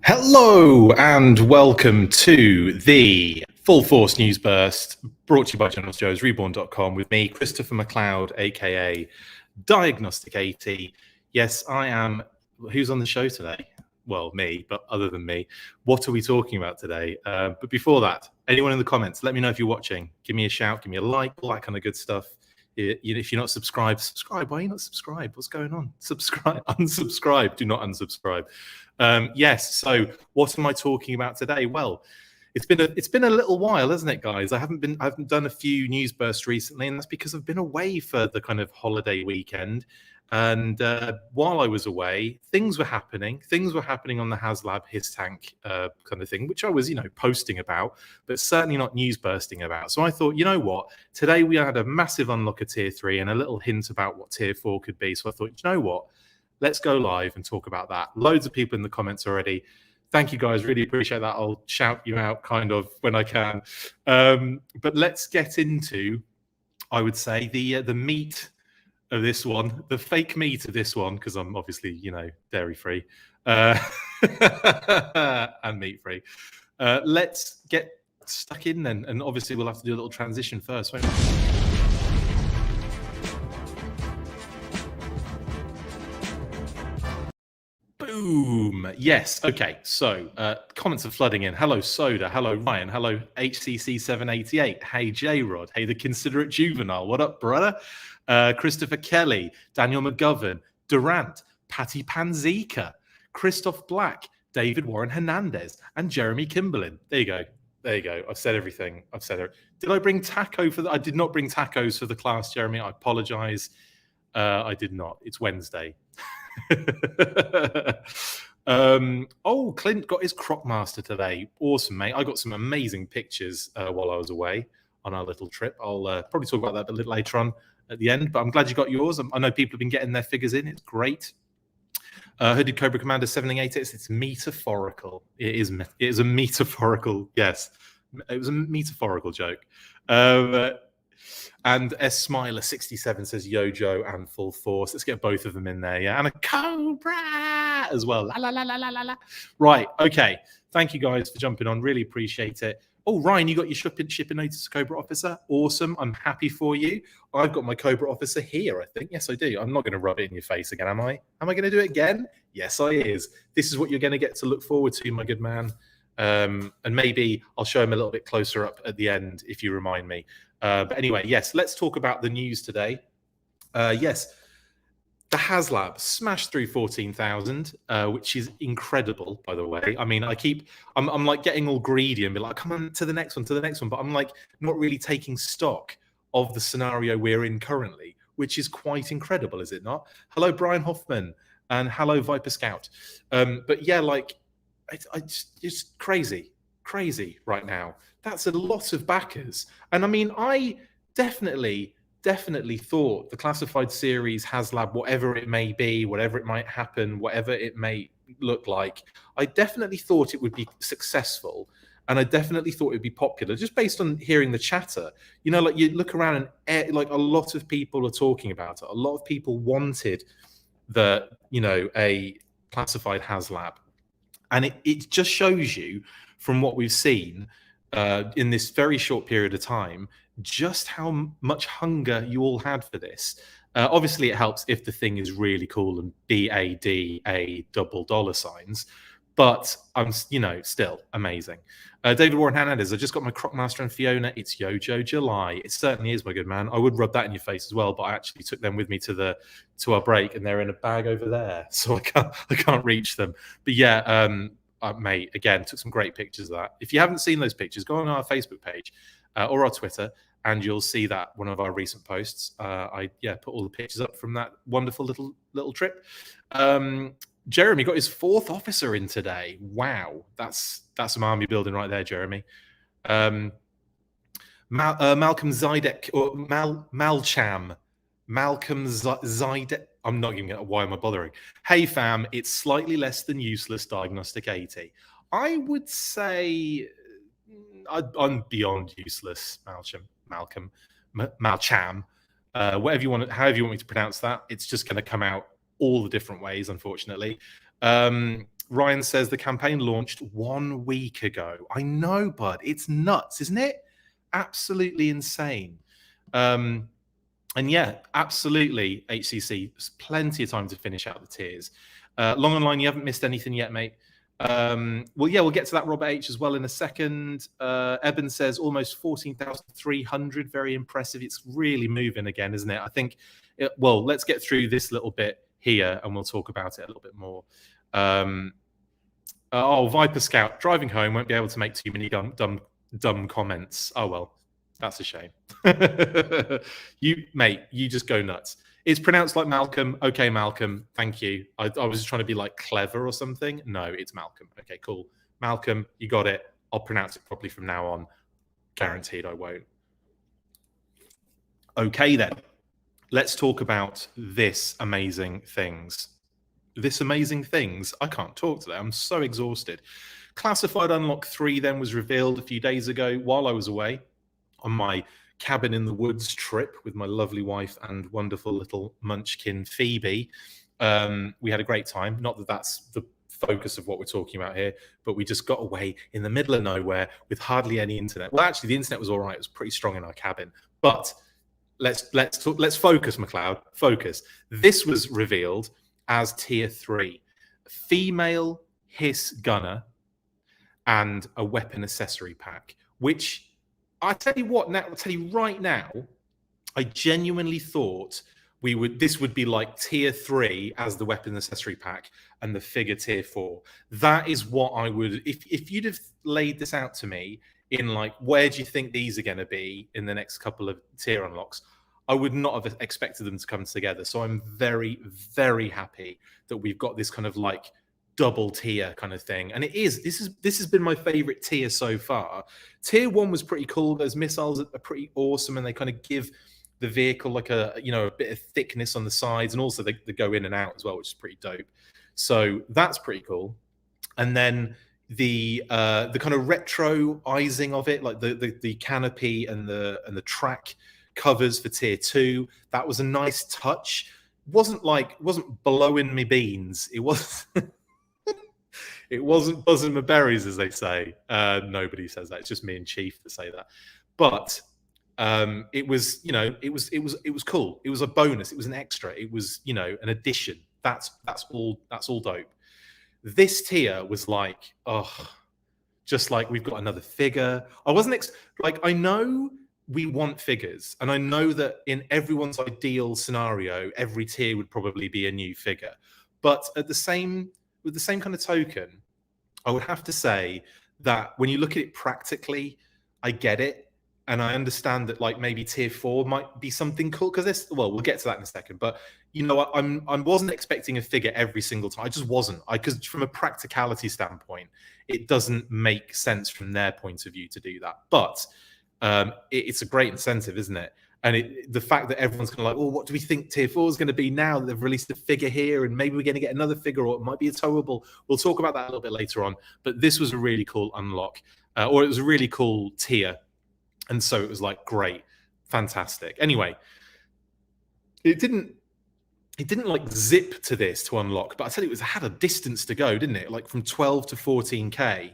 Hello and welcome to the Full Force News Burst brought to you by General Joe's REBORN.com with me, Christopher McLeod AKA Diagnostic 80. Yes, I am. Who's on the show today? Well, me, but other than me, what are we talking about today? But before that, anyone in the comments, let me know if you're watching. Give me a shout, give me a like, all that kind of good stuff. If you're not subscribed, subscribe. Why are you not subscribed? What's going on? Subscribe, unsubscribe. Do not unsubscribe. Yes. So, what am I talking about today? Well, it's been a little while, hasn't it, guys? I haven't done a few news bursts recently, and that's because I've been away for the kind of holiday weekend. And while I was away, things were happening. Things were happening on the HasLab H.I.S.S tank kind of thing, which I was, posting about, but certainly not news bursting about. So I thought, you know what? Today we had a massive unlock of Tier 3 and a little hint about what Tier 4 could be. So I thought, you know what? Let's go live and talk about that. Loads of people in the comments already. Thank you, guys. Really appreciate that. I'll shout you out kind of when I can. But let's get into, I would say, the meat of this one, the fake meat of this one, because I'm obviously, dairy free and meat free. Let's get stuck in then. And obviously we'll have to do a little transition first, won't we? Boom. Yes. Okay. So comments are flooding in. Hello, Soda. Hello, Ryan. Hello, HCC788. Hey, J-Rod. Hey, the Considerate Juvenile. What up, brother? Christopher Kelly, Daniel McGovern, Durant, Patty Panzika, Christoph Black, David Warren Hernandez, and Jeremy Kimberlin. There you go. There you go. I've said everything. I've said it. Did I bring taco for that? I did not bring tacos for the class, Jeremy. I apologize. I did not. It's Wednesday. Oh, Clint got his crop master today. Awesome, mate. I got some amazing pictures while I was away on our little trip. I'll probably talk about that a little later on at the end, but I'm glad you got yours. I know people have been getting their figures in. It's great. Hooded Cobra Commander 788. It's metaphorical. It is a metaphorical. Yes, it was a metaphorical joke. And S Smiler 67 says Yojo and Full Force. Let's get both of them in there, yeah. And a Cobra as well. La la la la la la. Right, okay. Thank you guys for jumping on. Really appreciate it. Oh, Ryan, you got your shipping notice, Cobra Officer. Awesome. I'm happy for you. I've got my Cobra Officer here, I think. Yes, I do. I'm not going to rub it in your face again, am I? Am I going to do it again? Yes, I is. This is what you're going to get to look forward to, my good man. And maybe I'll show him a little bit closer up at the end if you remind me. But anyway, yes, let's talk about the news today. Yes, the HasLab smashed through 14,000, which is incredible, by the way. I mean, I'm like getting all greedy and be like, come on to the next one, but I'm like not really taking stock of the scenario we're in currently, which is quite incredible, is it not? Hello, Brian Hoffman, and hello, Viper Scout. But yeah, like, it's crazy right now. That's a lot of backers. And I mean, I definitely thought the classified series, HasLab, whatever it may be, whatever it might happen, whatever it may look like, I definitely thought it would be successful. And I definitely thought it'd be popular just based on hearing the chatter. Like you look around and like a lot of people are talking about it. A lot of people wanted a classified HasLab. And it just shows you from what we've seen in this very short period of time, just how much hunger you all had for this. Obviously, it helps if the thing is really cool and BADA $signs, but I'm, still amazing. David Warren Hernandez, I just got my Crocmaster and Fiona. It's Yojo July. It certainly is, my good man. I would rub that in your face as well, but I actually took them with me to our break, and they're in a bag over there, so I can't reach them. But yeah, mate, again, took some great pictures of that. If you haven't seen those pictures, go on our Facebook page or our Twitter, and you'll see that one of our recent posts. I put all the pictures up from that wonderful little trip. Jeremy got his 4th officer in today. Wow, that's some army building right there, Jeremy. Malcolm Zidek or Malcham. Malcolm Zidek. I'm not even. Why am I bothering? Hey Fam, it's slightly less than useless. Diagnostic 80. I would say I'm beyond useless. Malcham, whatever you want, however you want me to pronounce that. It's just going to come out all the different ways, unfortunately. Ryan says the campaign launched 1 week ago. I know, bud. It's nuts, isn't it? Absolutely insane. And yeah, absolutely, HCC. There's plenty of time to finish out the tiers. Long online, you haven't missed anything yet, mate. Well, yeah, we'll get to that Robert H as well in a second. Eben says almost 14,300. Very impressive. It's really moving again, isn't it? I think, well, let's get through this little bit here and we'll talk about it a little bit more. Oh, Viper Scout, driving home, won't be able to make too many dumb comments. Oh, well, that's a shame. You just go nuts. It's pronounced like Malcolm. Okay, Malcolm, thank you. I was just trying to be like clever or something. No, it's Malcolm. Okay, cool. Malcolm, you got it. I'll pronounce it properly from now on. Guaranteed I won't. Okay, then. Let's talk about this amazing things. This amazing things. I can't talk today. I'm so exhausted. Classified Unlock 3 then was revealed a few days ago while I was away on my cabin in the woods trip with my lovely wife and wonderful little munchkin Phoebe. We had a great time. Not that that's the focus of what we're talking about here, but we just got away in the middle of nowhere with hardly any internet. Well, actually, the internet was all right. It was pretty strong in our cabin. But let's focus, McLeod. Focus. This was revealed as Tier 3. Female HISS gunner and a weapon accessory pack, which I tell you what, now I'll tell you right now, I genuinely thought this would be like Tier 3 as the weapon accessory pack and the figure Tier 4. That is what I would, if you'd have laid this out to me in like, where do you think these are going to be in the next couple of tier unlocks, I would not have expected them to come together. So I'm very, very happy that we've got this kind of like double tier kind of thing. And this has been my favorite tier so far. Tier 1 was pretty cool. Those missiles are pretty awesome and they kind of give the vehicle like a bit of thickness on the sides, and also they go in and out as well, which is pretty dope. So that's pretty cool. And then the kind of retroizing of it, like the canopy and the track covers for Tier 2, that was a nice touch. Wasn't blowing me beans. It was it wasn't buzzing my berries, as they say. Nobody says that. It's just me and Chief that say that. But it was cool. It was a bonus. It was an extra. It was an addition. That's all dope. This tier was like, just like we've got another figure. I wasn't I know we want figures, and I know that in everyone's ideal scenario, every tier would probably be a new figure. But with the same kind of token, I would have to say that when you look at it practically, I get it, and I understand that like maybe Tier 4 might be something cool because we'll get to that in a second. But I wasn't expecting a figure every single time. I just wasn't. Because from a practicality standpoint, it doesn't make sense from their point of view to do that. But it's a great incentive, isn't it? And the fact that everyone's kind of like, well, what do we think Tier 4 is going to be now that they've released a figure here, and maybe we're going to get another figure, or it might be a towable. We'll talk about that a little bit later on. But this was a really cool unlock, or it was a really cool tier. And so it was like, great, fantastic. Anyway, it didn't like zip to this to unlock, but I tell you, it had a distance to go, didn't it? Like from 12 to 14K.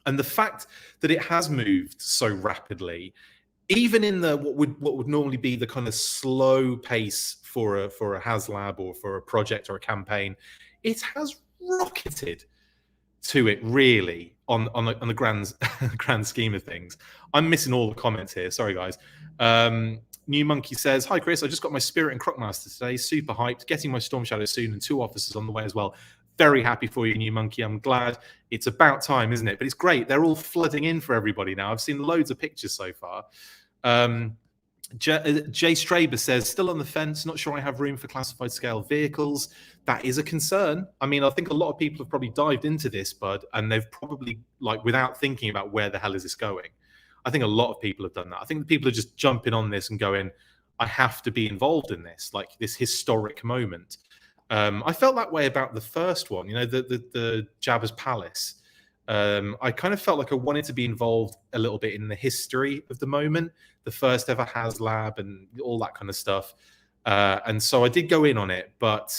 And the fact that it has moved so rapidly, even in the what would normally be the kind of slow pace for a HasLab or for a project or a campaign, it has rocketed to it really on the grand scheme of things. I'm missing all the comments here. Sorry, guys. New Monkey says, "Hi, Chris. I just got my Spirit and Crocmaster today. Super hyped. Getting my Storm Shadow soon, and 2 officers on the way as well. Very happy for you, New Monkey. I'm glad. It's about time, isn't it? But it's great. They're all flooding in for everybody now. I've seen loads of pictures so far." Jay Straber says, "Still on the fence. Not sure I have room for classified scale vehicles." That is a concern. I mean, I think a lot of people have probably dived into this, bud, and they've probably, like, without thinking about where the hell is this going. I think a lot of people have done that. I think people are just jumping on this and going, I have to be involved in this, like this historic moment. I felt that way about the first one, the Jabba's Palace. I kind of felt like I wanted to be involved a little bit in the history of the moment, the first ever HasLab and all that kind of stuff. And so I did go in on it, but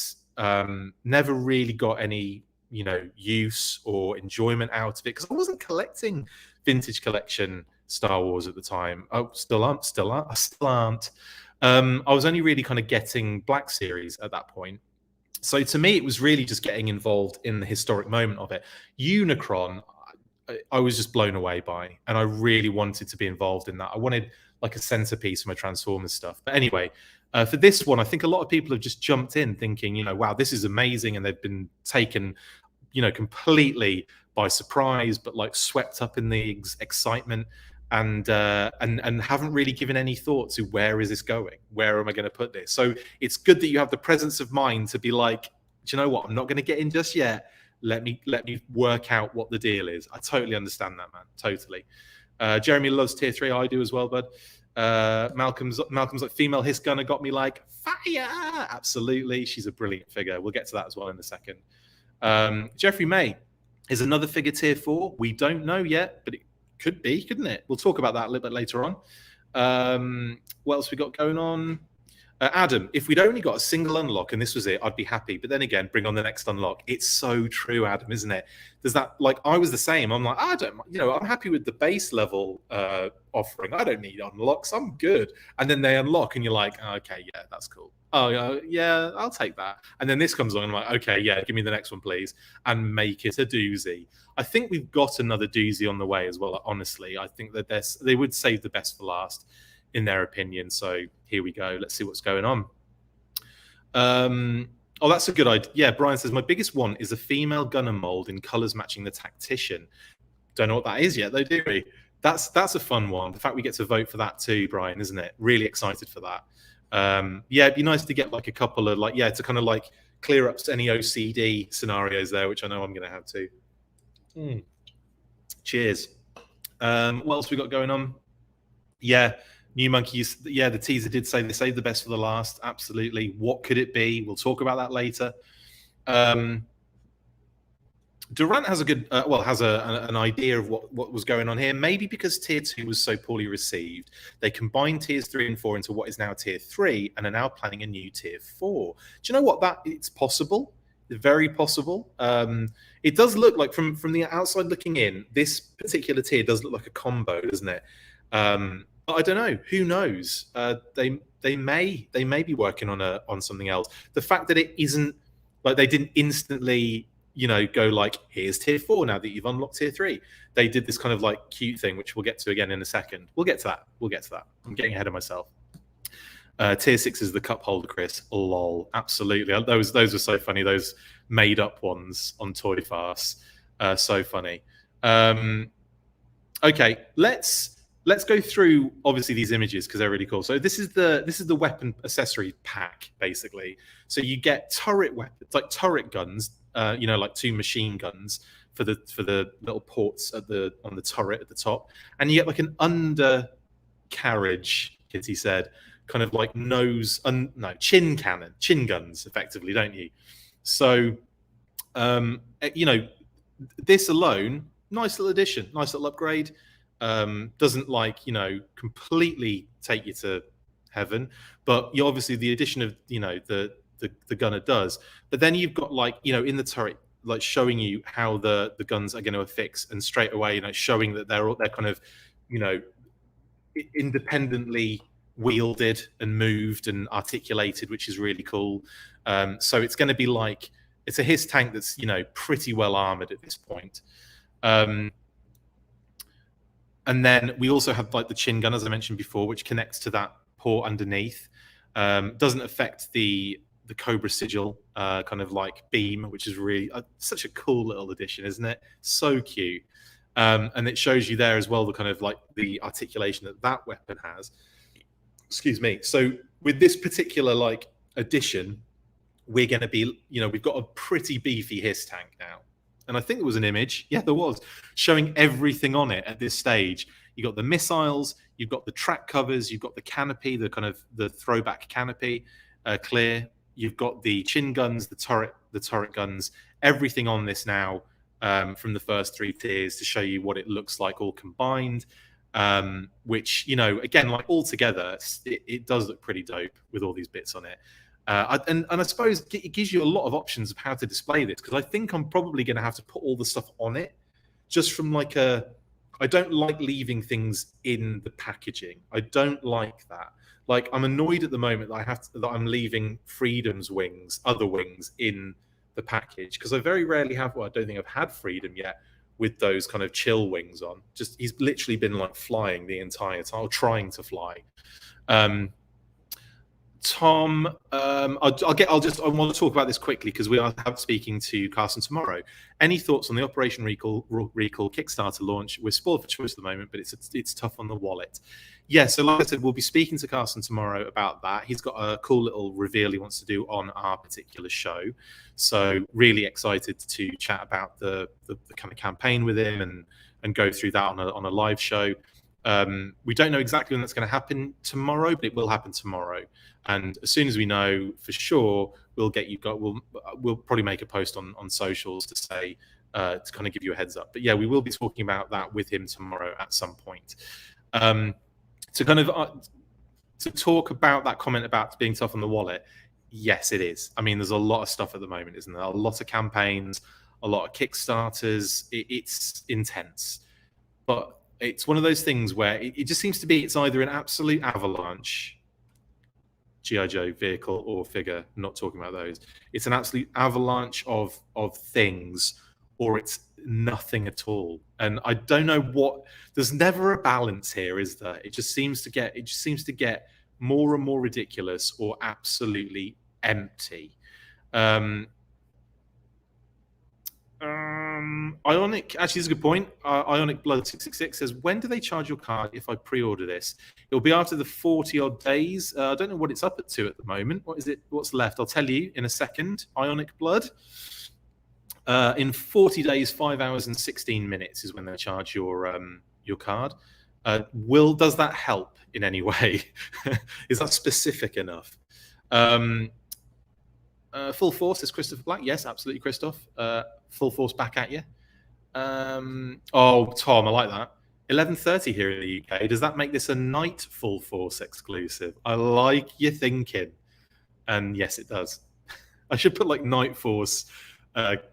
never really got any you know, use or enjoyment out of it, because I wasn't collecting vintage collection Star Wars at the time. I still aren't. I was only really kind of getting Black Series at that point. So to me, it was really just getting involved in the historic moment of it. Unicron, I was just blown away by, and I really wanted to be involved in that. I wanted like a centerpiece for my Transformers stuff. But anyway, for this one, I think a lot of people have just jumped in thinking, you know, wow, this is amazing, and they've been taken, you know, completely by surprise, but like swept up in the excitement, and haven't really given any thought to where is this going? Where am I going to put this? So it's good that you have the presence of mind to be like, do you know what? I'm not going to get in just yet. Let me work out what the deal is. I totally understand that, man. Totally. Jeremy loves tier 3. I do as well, bud. Malcolm's like, female Hiss gunner got me like fire. Absolutely. She's a brilliant figure. We'll get to that as well in a second. Jeffrey May is another figure tier 4. We don't know yet, but it could be, couldn't it? We'll talk about that a little bit later on. What else we got going on? Adam, if we'd only got a single unlock and this was it, I'd be happy. But then again, bring on the next unlock. It's so true, Adam, isn't it? There's that, like, I was the same. I'm like, I don't, you know, I'm happy with the base level offering. I don't need unlocks. I'm good. And then they unlock and you're like, oh, okay, yeah, that's cool. Oh, yeah, I'll take that. And then this comes on and I'm like, okay, yeah, give me the next one, please. And make it a doozy. I think we've got another doozy on the way as well, honestly. I think that they would save the best for last, in their opinion. So here we go. Let's see what's going on. Oh, that's a good idea. Yeah, Brian says, my biggest one is a female gunner mold in colors matching the Tactician. Don't know what that is yet, though, do we? That's a fun one. The fact we get to vote for that too, Brian, isn't it? Really excited for that. Yeah, it'd be nice to get like a couple of like, yeah, to kind of like clear up any OCD scenarios there, which I know I'm going to have to. Cheers. What else we got going on? Yeah, New Monkeys. Yeah, the teaser did say they saved the best for the last. Absolutely. What could it be? We'll talk about that later. Durant has a good, an idea of what was going on here. Maybe because Tier 2 was so poorly received, they combined Tiers 3 and 4 into what is now Tier 3 and are now planning a new Tier 4. Do you know what? It's possible. Very possible. It does look like, from the outside looking in, this particular tier does look like a combo, doesn't it? I don't know. Who knows? They may be working on something else. The fact that it isn't like they didn't instantly, you know, go like, here's Tier 4 now that you've unlocked Tier 3. They did this kind of like cute thing, which we'll get to again in a second. We'll get to that. I'm getting ahead of myself. Tier 6 is the cup holder, Chris. Lol. Absolutely. Those were so funny. Those made up ones on Toy Farce. So funny. Okay, let's go through obviously these images because they're really cool. So this is the weapon accessory pack basically. So you get turret weapons, like turret guns, you know, like 2 machine guns for the little ports on the turret at the top, and you get like an undercarriage, Kitty said, kind of like chin guns effectively, don't you? So you know, this alone, nice little addition, nice little upgrade. Doesn't like, you know, completely take you to heaven, but you obviously the addition of, you know, the gunner does. But then you've got like, you know, in the turret, like showing you how the guns are going to affix, and straight away, you know, showing that they're kind of, you know, independently wielded and moved and articulated, which is really cool. So it's going to be like, it's a HISS tank that's, you know, pretty well armored at this point. And then we also have like the chin gun, as I mentioned before, which connects to that port underneath. Doesn't affect the Cobra sigil kind of like beam, which is really such a cool little addition, isn't it? So cute. And it shows you there as well the kind of like the articulation that weapon has. Excuse me. So with this particular like addition, we're going to be, you know, we've got a pretty beefy HISS tank now. And I think there was an image, yeah, there was, showing everything on it at this stage. You got the missiles, you've got the track covers, you've got the canopy, the kind of the throwback canopy, clear. You've got the chin guns, the turret guns, everything on this now from the first 3 tiers to show you what it looks like all combined. Which, you know, again, like all together, it does look pretty dope with all these bits on it. And I suppose it gives you a lot of options of how to display this, because I think I'm probably going to have to put all the stuff on it, just from like I don't like leaving things in the packaging. I don't like that. Like, I'm annoyed at the moment that that I'm leaving Freedom's wings, other wings, in the package, because I very rarely have. Well, I don't think I've had Freedom yet with those kind of chill wings on. Just, he's literally been like flying the entire time, trying to fly. Tom, I want to talk about this quickly because we are speaking to Carson tomorrow. Any thoughts on the Operation Recall Kickstarter launch? We're spoiled for choice at the moment, but it's tough on the wallet. Yeah, so like I said, we'll be speaking to Carson tomorrow about that. He's got a cool little reveal he wants to do on our particular show. So really excited to chat about the kind of campaign with him and go through that on a live show. We don't know exactly when that's going to happen tomorrow, but it will happen tomorrow. And as soon as we know for sure, we'll probably make a post on socials to say to kind of give you a heads up. But yeah, we will be talking about that with him tomorrow at some point. To kind of to talk about that comment about being tough on the wallet. Yes, it is. I mean, there's a lot of stuff at the moment, isn't there? A lot of campaigns, a lot of Kickstarters. It's intense, but it's one of those things where it just seems to be it's either an absolute avalanche, G.I. Joe vehicle or figure, not talking about those. It's an absolute avalanche of things, or it's nothing at all. And I don't know what. There's never a balance here, is there? It just seems to get more and more ridiculous or absolutely empty. Ionic, actually, this is a good point. Ionic Blood 666 says, when do they charge your card if I pre-order this? It'll be after the 40 odd days. I don't know what it's up to at the moment. What is it? What's left? I'll tell you in a second. Ionic Blood. In 40 days, 5 hours and 16 minutes is when they charge your card. Does that help in any way? Is that specific enough? Full force is Christopher Black. Yes, absolutely, Christoph. Full force back at you. Oh, Tom, I like that. 11:30 here in the UK. Does that make this a night full force exclusive? I like your thinking. And yes, it does. I should put like night force, what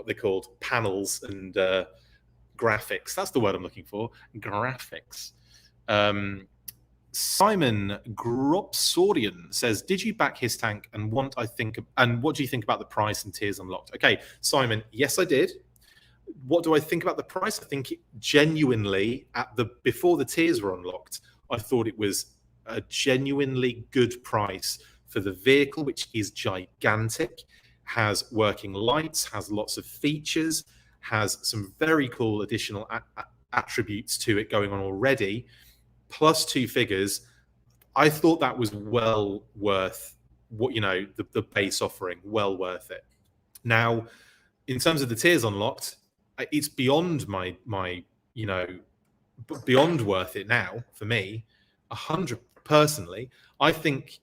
they're called, panels and graphics. That's the word I'm looking for. Graphics. Simon Gropsorian says, did you back his tank and what do you think about the price and tiers unlocked? Okay, Simon, yes, I did. What do I think about the price? I think genuinely before the tiers were unlocked, I thought it was a genuinely good price for the vehicle, which is gigantic, has working lights, has lots of features, has some very cool additional attributes to it going on already, plus 2 figures. I thought that was well worth what, the base offering, well worth it. Now, in terms of the tiers unlocked, it's beyond my beyond worth it now for me. 100 personally. I think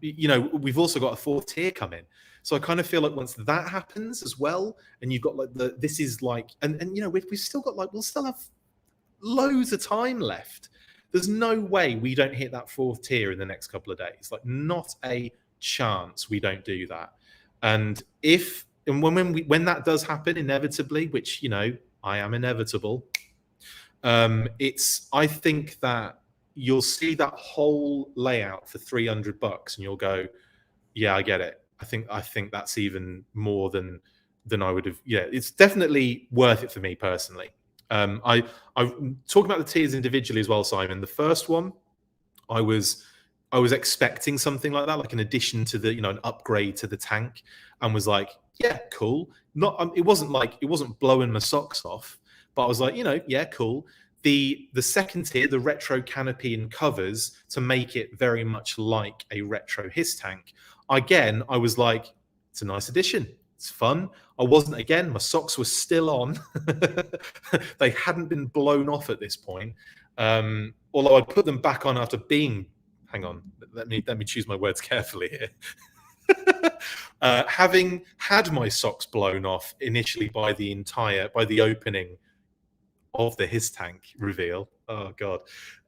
we've also got a 4th tier coming, so I kind of feel like once that happens as well, and you've got like we've still got we'll still have loads of time left. There's no way we don't hit that 4th tier in the next couple of days. Like, not a chance we don't do that. And when that does happen inevitably, which I am inevitable, I think that you'll see that whole layout for $300 and you'll go, yeah, I get it. I think that's even more than I would have. Yeah, it's definitely worth it for me personally. I talk about the tiers individually as well, Simon. The first one, I was expecting something like that, like an addition to the, an upgrade to the tank, and was like, yeah, cool. It wasn't blowing my socks off, but I was like, yeah, cool. The second tier, the retro canopy and covers to make it very much like a retro HISS tank. Again, I was like, it's a nice addition. It's fun. I wasn't, again, my socks were still on. They hadn't been blown off at this point. Although I'd put them back on after being, hang on, let me choose my words carefully here. Having had my socks blown off initially by the opening of the HISS tank reveal. Oh God.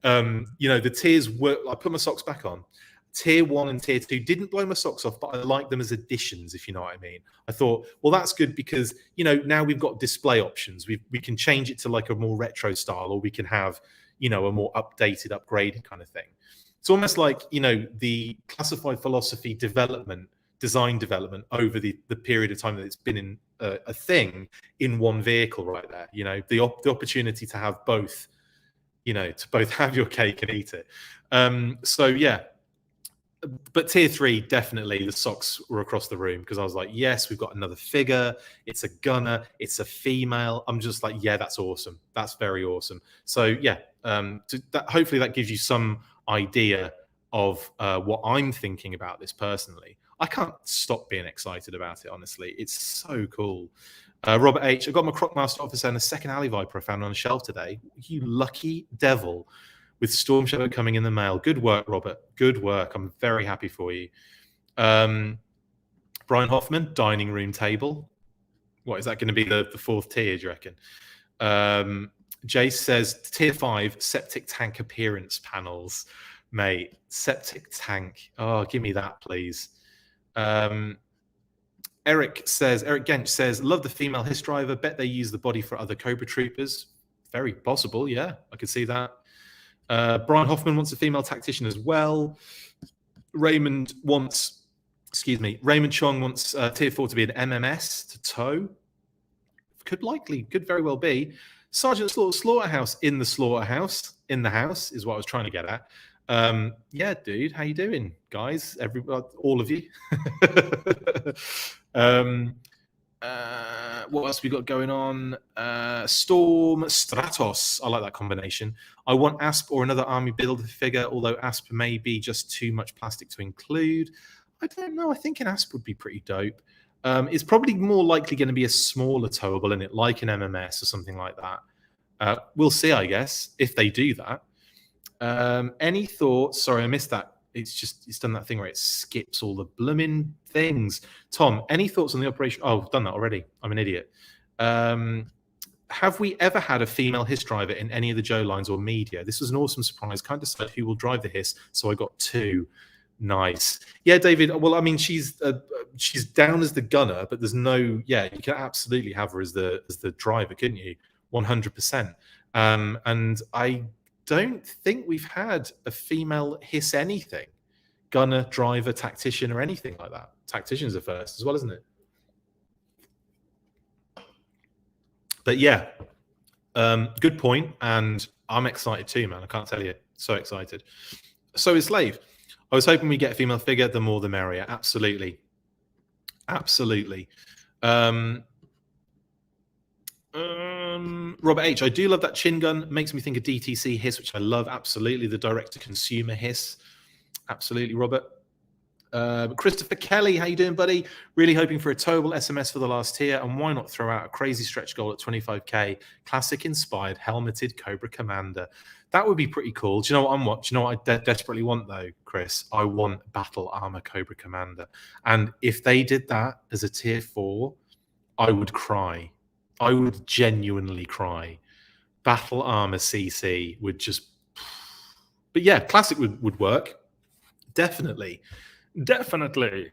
The tiers were, I put my socks back on Tier 1 and Tier 2 didn't blow my socks off, but I like them as additions, if you know what I mean. I thought, well, that's good because, you know, now we've got display options. We can change it to like a more retro style, or we can have, you know, a more updated, upgraded kind of thing. It's almost like, you know, the classified philosophy design development over the period of time that it's been in a thing in one vehicle right there. You know, the opportunity to have both, you know, to both have your cake and eat it. So, yeah. But Tier 3, definitely the socks were across the room because I was like, yes, we've got another figure. It's a gunner. It's a female. I'm just like, yeah, that's awesome. That's very awesome. So, yeah, hopefully that gives you some idea of what I'm thinking about this personally. I can't stop being excited about it, honestly. It's so cool. Robert H., I got my Crocmaster officer and a second Alley Viper I found on a shelf today. You lucky devil. With Storm Shadow coming in the mail. Good work, Robert. Good work. I'm very happy for you. Brian Hoffman, dining room table. What, is that going to be the fourth tier, do you reckon? Jace says, Tier 5, septic tank appearance panels. Mate, septic tank. Oh, give me that, please. Eric Gench says, love the female HISS driver. Bet they use the body for other Cobra troopers. Very possible, yeah. I could see that. Brian Hoffman wants a female tactician as well. Raymond Chong wants Tier 4 to be an MMS to tow. Could very well be. Sergeant Slaughterhouse in the slaughterhouse. In the house is what I was trying to get at. Yeah, dude, how you doing, guys? All of you. What else we got going on? Storm Stratos. I like that combination. I want ASP or another army builder figure, although ASP may be just too much plastic to include. I don't know. I think an ASP would be pretty dope. It's probably more likely going to be a smaller towable in it, like an MMS or something like that. We'll see, I guess, if they do that. Any thoughts? Sorry, I missed that. It's done that thing where it skips all the blooming things. Tom, any thoughts on the operation? Oh, I've done that already. I'm an idiot. Have we ever had a female HISS driver in any of the Joe lines or media? This was an awesome surprise. Can't decide who will drive the HISS, so I got 2. Nice. Yeah, David. Well, I mean, she's down as the gunner, but there's no. Yeah, you can absolutely have her as the driver, couldn't you? 100%. And I don't think we've had a female HISS anything, gunner, driver, tactician, or anything like that. Tactician's a first as well, isn't it? But yeah, good point, and I'm excited too, man. I can't tell you, so excited. So is Slave. I was hoping we get a female figure. The more, the merrier. Absolutely, absolutely. Robert H. I do love that chin gun. Makes me think of DTC HISS, which I love. Absolutely, the direct-to-consumer HISS. Absolutely, Robert. Christopher Kelly, how you doing, buddy? Really hoping for a towable SMS for the last tier, and why not throw out a crazy stretch goal at 25k? Classic-inspired helmeted Cobra Commander. That would be pretty cool. Do you know what I'm watching? Do you know what I desperately want, though, Chris? I want Battle Armor Cobra Commander. And if they did that as a tier 4, I would cry. I would genuinely cry. Battle Armor CC would just... But yeah, Classic would work. Definitely. Definitely.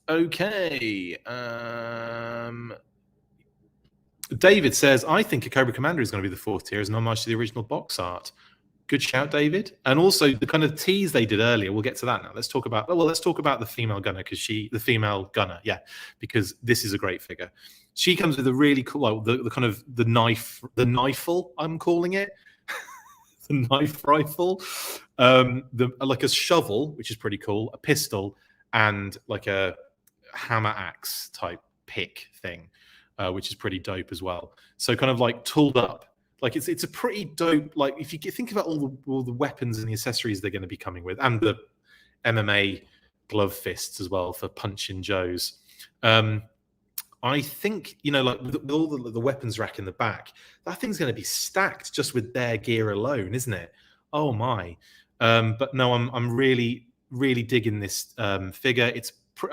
Okay. David says, I think a Cobra Commander is going to be the 4th tier as an homage to the original box art. Good shout, David. And also the kind of tease they did earlier. We'll get to that now. Let's talk about the female gunner because this is a great figure. She comes with a really cool, like the kind of the knifeful, I'm calling it. The knife rifle, like a shovel, which is pretty cool, a pistol, and like a hammer axe type pick thing, which is pretty dope as well. So kind of like tooled up. Like it's a pretty dope. Like if you think about all the weapons and the accessories they're going to be coming with, and the MMA glove fists as well for punching Joes. I think, you know, like with all the weapons rack in the back, that thing's going to be stacked just with their gear alone, isn't it? Oh my! But no, I'm really digging this figure.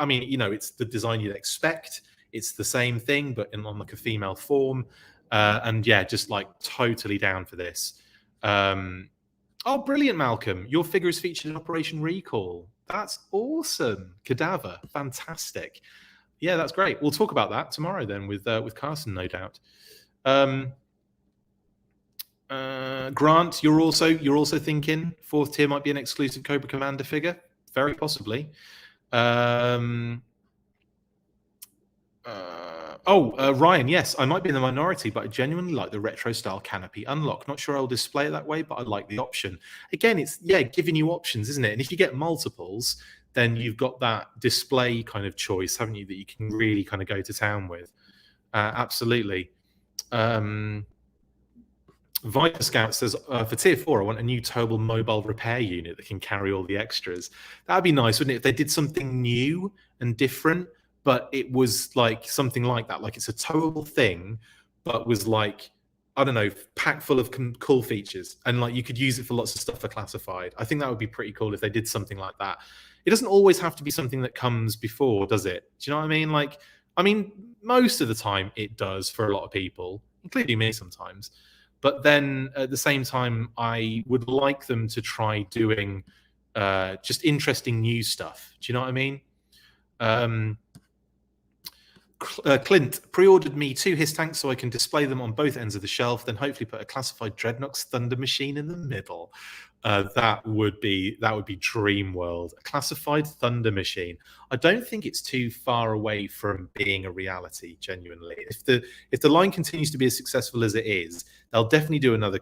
I mean, you know, it's the design you'd expect. It's the same thing, but on like a female form. And yeah, just like totally down for this. Oh, brilliant, Malcolm. Your figure is featured in Operation Recall. That's awesome. Cadaver. Fantastic. Yeah, that's great. We'll talk about that tomorrow then with Carson, no doubt. Grant, you're also thinking fourth tier might be an exclusive Cobra Commander figure? Very possibly. Ryan, yes, I might be in the minority, but I genuinely like the retro style canopy unlock. Not sure I'll display it that way, but I like the option. Again, it's giving you options, isn't it? And if you get multiples, then you've got that display kind of choice, haven't you, that you can really kind of go to town with. Absolutely. Viper Scout says, for tier 4, I want a new towable mobile repair unit that can carry all the extras. That'd be nice, wouldn't it? If they did something new and different, but it was like something like that. Like it's a towable thing, but was like, I don't know, packed full of cool features. And like you could use it for lots of stuff for classified. I think that would be pretty cool if they did something like that. It doesn't always have to be something that comes before, does it? Do you know what I mean? Like, I mean, most of the time it does for a lot of people, including me sometimes. But then at the same time, I would like them to try doing just interesting new stuff. Do you know what I mean? Clint pre-ordered me 2 HISS tanks so I can display them on both ends of the shelf, then hopefully put a classified Dreadnoks Thunder machine in the middle. That would be dream world. A classified Thunder machine. I don't think it's too far away from being a reality, genuinely. If the line continues to be as successful as it is, they'll definitely do another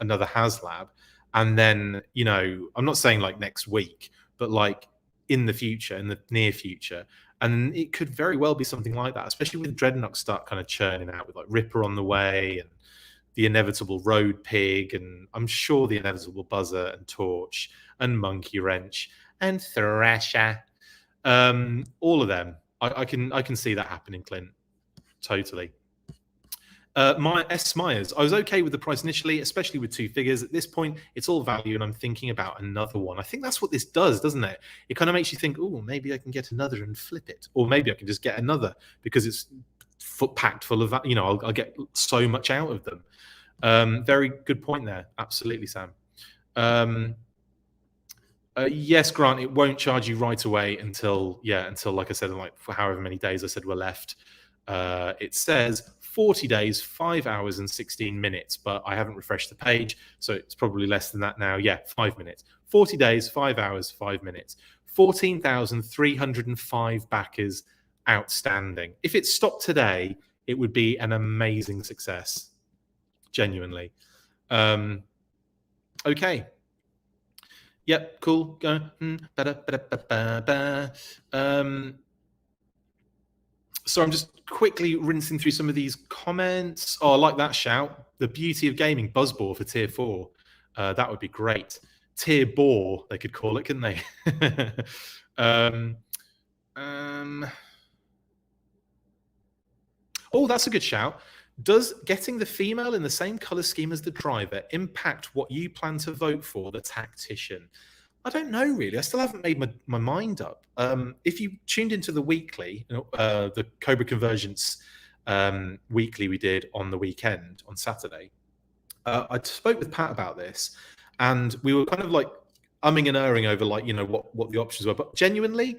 another HasLab, and then, you know, I'm not saying like next week, but like in the future, in the near future. And it could very well be something like that, especially with Dreadnought start kind of churning out with like Ripper on the way and the inevitable Road Pig, and I'm sure the inevitable Buzzer and Torch and Monkey Wrench and Thrasher. All of them. I can see that happening, Clint. Totally. My S. Myers, I was okay with the price initially, especially with 2 figures. At this point, it's all value, and I'm thinking about another one. I think that's what this does, doesn't it? It kind of makes you think, oh, maybe I can get another and flip it, or maybe I can just get another because it's packed full of, you know, I'll get so much out of them. Very good point there. Absolutely, Sam. Yes, Grant, it won't charge you right away until like I said, like for however many days I said were left. It says 40 days, 5 hours and 16 minutes, but I haven't refreshed the page, so it's probably less than that now. Yeah, 5 minutes. 40 days, 5 hours, 5 minutes. 14,305 backers outstanding. If it stopped today, it would be an amazing success. Genuinely. Okay. Yep, cool. Go. So I'm just quickly rinsing through some of these comments. Oh, I like that shout. The beauty of gaming, Buzzball for tier 4. That would be great. Tier bore, they could call it, couldn't they? Oh, that's a good shout. Does getting the female in the same color scheme as the driver impact what you plan to vote for, the tactician? I don't know, really. I still haven't made my mind up. If you tuned into the weekly, the Cobra Convergence weekly we did on the weekend, on Saturday, I spoke with Pat about this, and we were kind of like umming and erring over, like, you know, what the options were. But genuinely,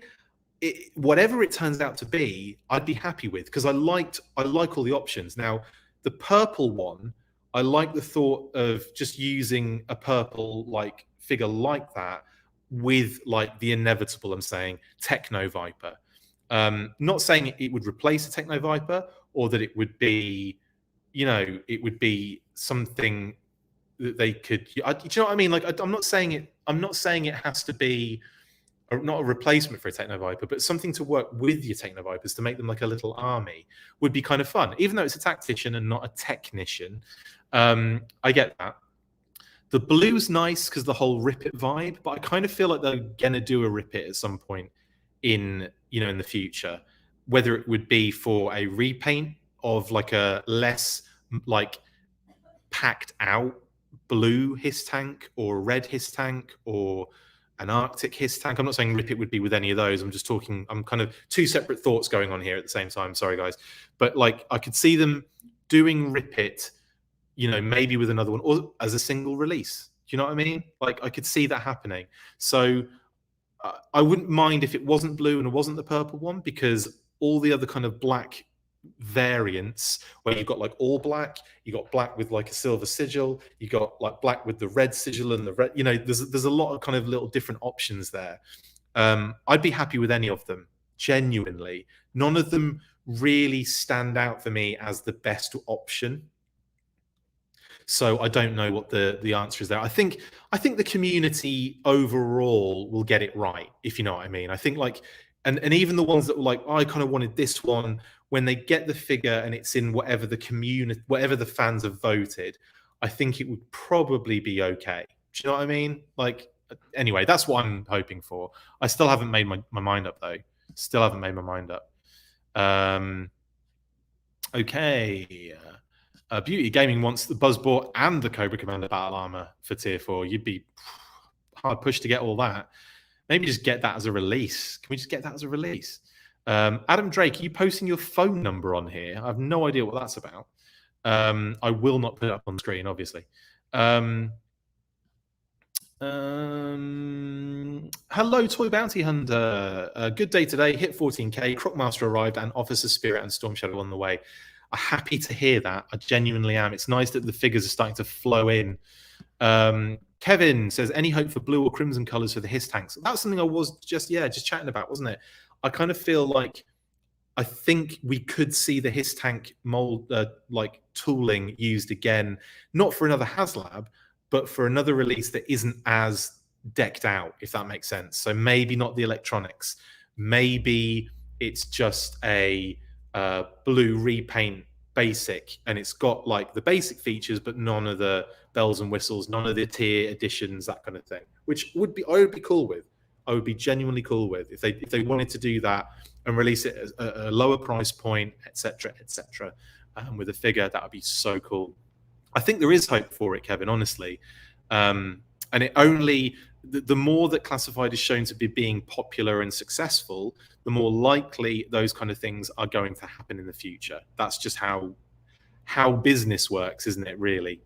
whatever it turns out to be, I'd be happy with, because I like all the options. Now, the purple one, I like the thought of just using a purple like figure like that with like the inevitable, I'm saying, Techno Viper. Not saying it would replace a Techno Viper, or that it would be, you know, it would be something that they could. Do you know what I mean? Like, I'm not saying it has to be not a replacement for a Techno Viper, but something to work with your Techno Vipers to make them like a little army would be kind of fun, even though it's a tactician and not a technician. I get that. The blue's nice because the whole Rip It vibe, but I kind of feel like they're gonna do a Rip It at some point in the future, whether it would be for a repaint of like a less like packed out blue HISS tank or a red HISS tank or an Arctic HISS tank. I'm not saying Rip It would be with any of those. I'm kind of two separate thoughts going on here at the same time. Sorry, guys. But like, I could see them doing Rip It, you know, maybe with another one or as a single release. you know what I mean? Like, I could see that happening. So I wouldn't mind if it wasn't blue and it wasn't the purple one, because all the other kind of black variants where you've got like all black, you got black with like a silver sigil, you got like black with the red sigil and the red, you know, there's a lot of kind of little different options there. I'd be happy with any of them, genuinely. None of them really stand out for me as the best option. So I don't know what the answer is there. I think the community overall will get it right, if you know what I mean. I think like, and even the ones that were like, oh, I kind of wanted this one, when they get the figure and it's in whatever the community, whatever the fans have voted, I think it would probably be okay. Do you know what I mean? Like, anyway, that's what I'm hoping for. I still haven't made my mind up though. Still haven't made my mind up. Okay. Beauty Gaming wants the Buzzball and the Cobra Commander battle armor for tier 4. You'd be hard pushed to get all that. Maybe just get that as a release. Can we just get that as a release? Adam Drake, are you posting your phone number on here? I have no idea what that's about. I will not put it up on screen, obviously. Hello, Toy Bounty Hunter. Good day today. Hit 14k. Crockmaster arrived and Officer Spirit and Storm Shadow on the way. I'm happy to hear that. I genuinely am. It's nice that the figures are starting to flow in. Kevin says, any hope for blue or crimson colors for the HISS tanks? That's something I was just chatting about, wasn't it? I kind of feel like I think we could see the HISS tank mold like tooling used again, not for another HasLab, but for another release that isn't as decked out, if that makes sense. So maybe not the electronics. Maybe it's just a blue repaint basic, and it's got like the basic features, but none of the bells and whistles, none of the tier additions, that kind of thing, which I would be cool with. I would be genuinely cool with if they wanted to do that and release it at a lower price point, etc., with a figure. That would be so cool. I think there is hope for it, Kevin, honestly. And it only, the more that Classified is shown to be being popular and successful, the more likely those kind of things are going to happen in the future. That's just how business works, isn't it, really?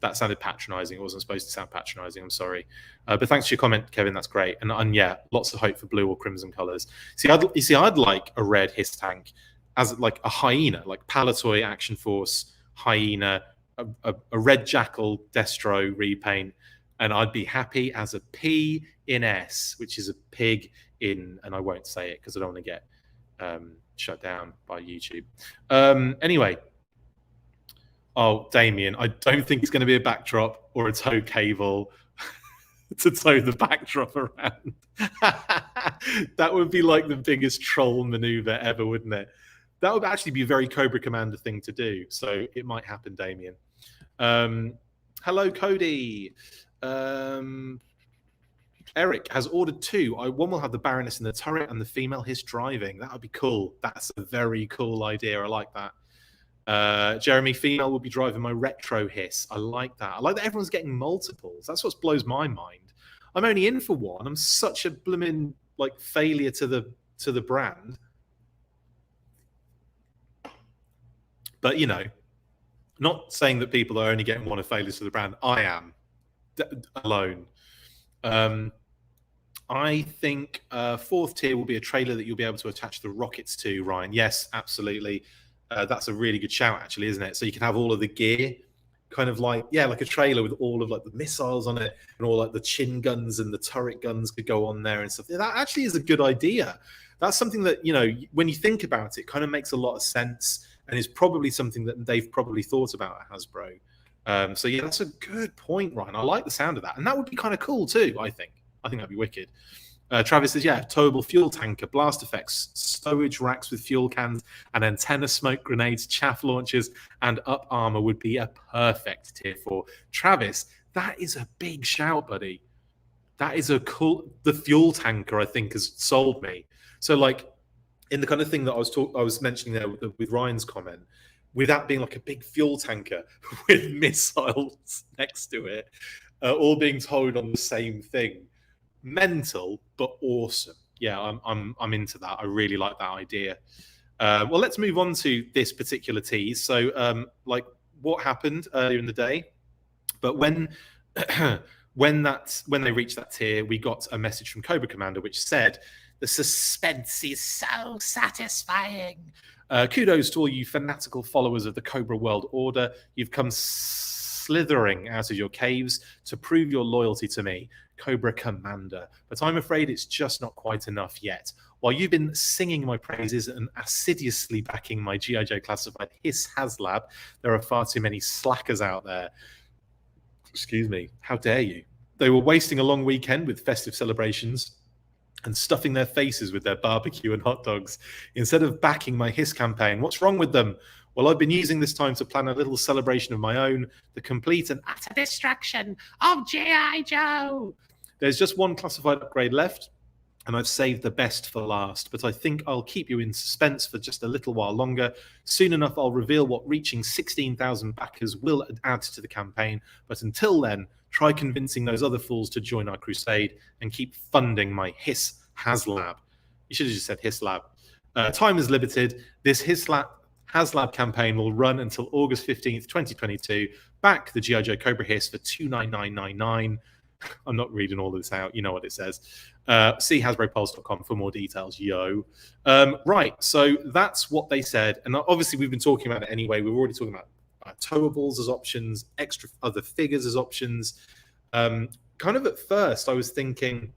That sounded patronizing. It wasn't supposed to sound patronizing. I'm sorry. But thanks for your comment, Kevin. That's great. And yeah, lots of hope for blue or crimson colors. I'd like a red HISS tank as like a hyena, like Palatoy Action Force hyena, a red Jackal Destro repaint, and I'd be happy as a P in S, which is a pig in, and I won't say it because I don't want to get shut down by YouTube. Anyway. Oh, Damien, I don't think it's going to be a backdrop or a tow cable to tow the backdrop around. That would be like the biggest troll maneuver ever, wouldn't it? That would actually be a very Cobra Commander thing to do. So it might happen, Damien. Hello, Cody. Eric has ordered 2. One will have the Baroness in the turret and the female HISS driving. That would be cool. That's a very cool idea. I like that. Jeremy, female will be driving my retro HISS. I like that. I like that everyone's getting multiples. That's what blows my mind. I'm only in for one. I'm such a blooming like failure to the brand. But you know, not saying that people are only getting one of failures to the brand. I am alone. I think 4th tier will be a trailer that you'll be able to attach the rockets to, Ryan. Yes, absolutely. That's a really good shout, actually, isn't it? So you can have all of the gear, kind of like, yeah, like a trailer with all of like the missiles on it, and all like the chin guns and the turret guns could go on there and stuff. That actually is a good idea. That's something that, you know, when you think about it, kind of makes a lot of sense, and is probably something that they've probably thought about at Hasbro. So yeah, that's a good point, Ryan. I like the sound of that, and that would be kind of cool too. I think that'd be wicked. Travis says, yeah, towable fuel tanker, blast effects, stowage racks with fuel cans, and antenna smoke grenades, chaff launchers, and up armor would be a perfect tier 4. Travis, that is a big shout, buddy. That is a cool. The fuel tanker, I think, has sold me. So, like, in the kind of thing that I was mentioning there with Ryan's comment, with that being like a big fuel tanker with missiles next to it, all being towed on the same thing. Mental, but awesome. Yeah, I'm into that. I really like that idea. Well, let's move on to this particular tease. So, like, what happened earlier in the day? But when when they reached that tier, we got a message from Cobra Commander which said, "The suspense is so satisfying. Kudos to all you fanatical followers of the Cobra World Order. You've come slithering out of your caves to prove your loyalty to me, Cobra Commander. But I'm afraid it's just not quite enough yet. While you've been singing my praises and assiduously backing my G.I. Joe classified HISS HasLab, there are far too many slackers out there. Excuse me, how dare you? They were wasting a long weekend with festive celebrations and stuffing their faces with their barbecue and hot dogs instead of backing my HISS campaign. What's wrong with them? Well, I've been using this time to plan a little celebration of my own, the complete and utter destruction of G.I. Joe. There's just one classified upgrade left, and I've saved the best for last, but I think I'll keep you in suspense for just a little while longer. Soon enough, I'll reveal what reaching 16,000 backers will add to the campaign, but until then, try convincing those other fools to join our crusade and keep funding my HISS HasLab. You should have just said HISLab. Time is limited. This HasLab campaign will run until August 15th, 2022. Back the G.I. Joe Cobra HISS for $299.99. I'm not reading all of this out. You know what it says. See HasbroPulse.com for more details, yo. Right, so that's what they said. And obviously, we've been talking about it anyway. We were already talking about towables as options, extra other figures as options. Kind of at first, I was thinking,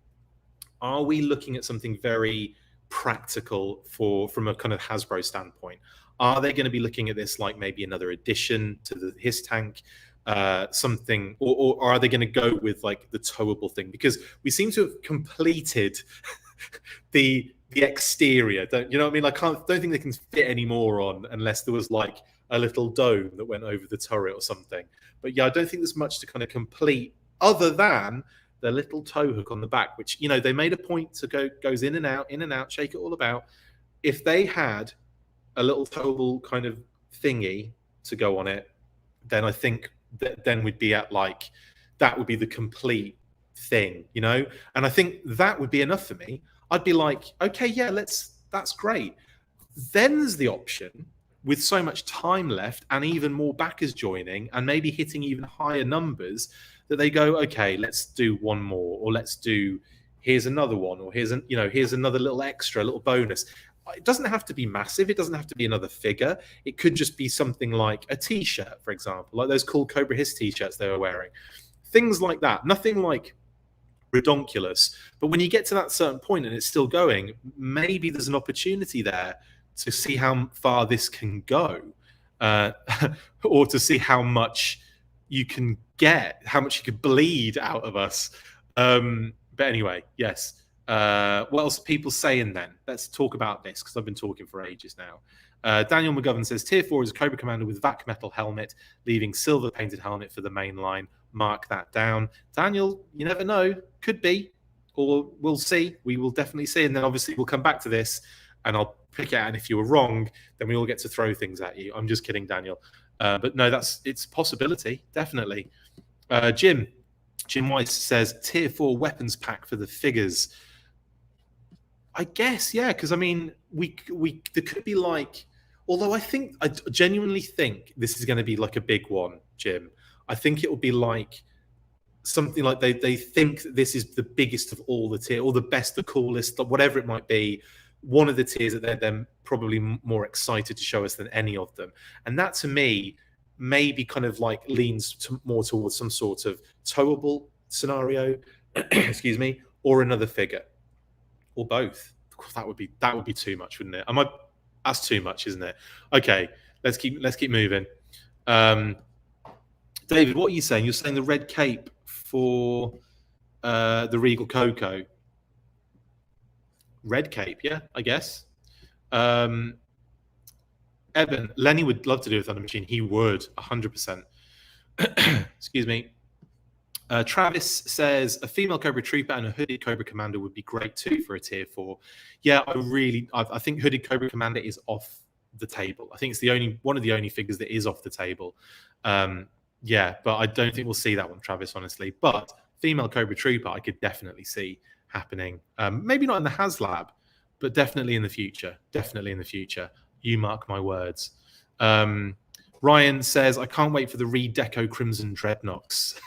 are we looking at something very practical from a kind of Hasbro standpoint? Are they going to be looking at this like maybe another addition to the HISS tank? Something, or are they going to go with like the towable thing? Because we seem to have completed the exterior. Don't you know what I mean? I don't think they can fit any more on unless there was like a little dome that went over the turret or something. But yeah, I don't think there's much to kind of complete other than the little tow hook on the back, which, you know, they made a point to goes in and out, shake it all about. If they had a little towable kind of thingy to go on it, then I think then we'd be at like, that would be the complete thing, you know? And I think that would be enough for me. I'd be like, okay, yeah, that's great. Then there's the option, with so much time left and even more backers joining and maybe hitting even higher numbers, that they go, okay, let's do one more, or here's another one, or here's another little extra, little bonus. It doesn't have to be massive. It doesn't have to be another figure. It could just be something like a T-shirt, for example, like those cool Cobra HISS T-shirts they were wearing. Things like that. Nothing like redonkulous. But when you get to that certain point and it's still going, maybe there's an opportunity there to see how far this can go, or to see how much you can get, how much you could bleed out of us. But anyway, yes. What else are people saying then? Let's talk about this, because I've been talking for ages now. Daniel McGovern says, Tier 4 is a Cobra Commander with vac metal helmet, leaving silver painted helmet for the main line. Mark that down. Daniel, you never know. Could be. Or we'll see. We will definitely see. And then obviously we'll come back to this and I'll pick it out. And if you were wrong, then we all get to throw things at you. I'm just kidding, Daniel. But no, it's a possibility. Definitely. Jim Weiss says, Tier 4 weapons pack for the figures. I guess, yeah, because I mean, there could be like, although I genuinely think this is going to be like a big one, Jim. I think it will be like something like they think that this is the biggest of all the tier, or the best, the coolest, whatever it might be. One of the tiers that they're then probably more excited to show us than any of them, and that to me maybe kind of like leans more towards some sort of towable scenario, excuse me, or another figure. Or both. That would be too much, wouldn't it? That's too much, isn't it? Okay, let's keep moving. David, what are you saying? You're saying the red cape for the Regal Coco. Red cape, yeah, I guess. Evan, Lenny would love to do a Thunder Machine. He would, 100%. Excuse me. Travis says a female Cobra Trooper and a hooded Cobra Commander would be great too for a tier 4. Yeah, I think hooded Cobra Commander is off the table. I think it's one of the only figures that is off the table. Yeah, but I don't think we'll see that one, Travis, honestly. But female Cobra Trooper, I could definitely see happening. Maybe not in the HasLab, but definitely in the future. Definitely in the future. You mark my words. Ryan says, I can't wait for the Redeco Crimson Dreadnoks.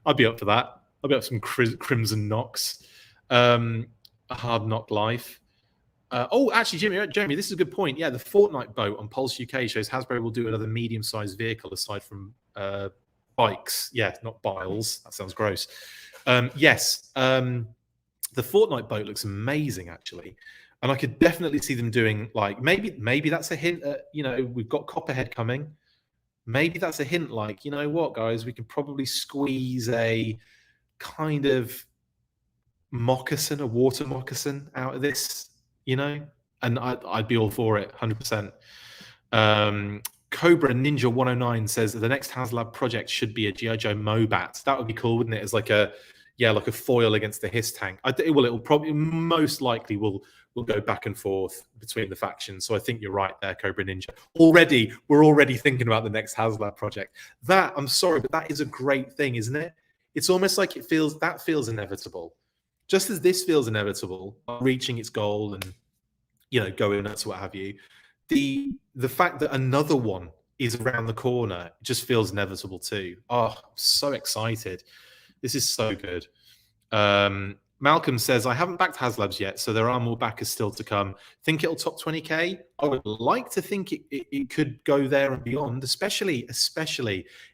I'd be up for that. I'd be up for some Crimson Knocks. A Hard Knock Life. Oh, actually, Jeremy, this is a good point. Yeah, the Fortnite boat on Pulse UK shows Hasbro will do another medium-sized vehicle aside from bikes. Yeah, not biles. That sounds gross. Yes, the Fortnite boat looks amazing, actually. And I could definitely see them doing, like, maybe that's a hint at, you know, we've got Copperhead coming. Maybe that's a hint, like, you know what, guys, we can probably squeeze a kind of moccasin, a water moccasin out of this, you know? And I'd be all for it, 100%. Cobra Ninja 109 says that the next HasLab project should be a G.I. Joe Mobat. That would be cool, wouldn't it? As like a, yeah, like a foil against the HISS tank. It'll probably, most likely will go back and forth between the factions. So I think you're right there, Cobra Ninja. We're already thinking about the next HasLab project. That, I'm sorry, but that is a great thing, isn't it? It's almost like that feels inevitable. Just as this feels inevitable, reaching its goal and, you know, going nuts, what have you. The fact that another one is around the corner just feels inevitable too. Oh, I'm so excited. This is so good. Malcolm says, I haven't backed HasLabs yet, so there are more backers still to come. Think it'll top 20K? I would like to think it could go there and beyond, especially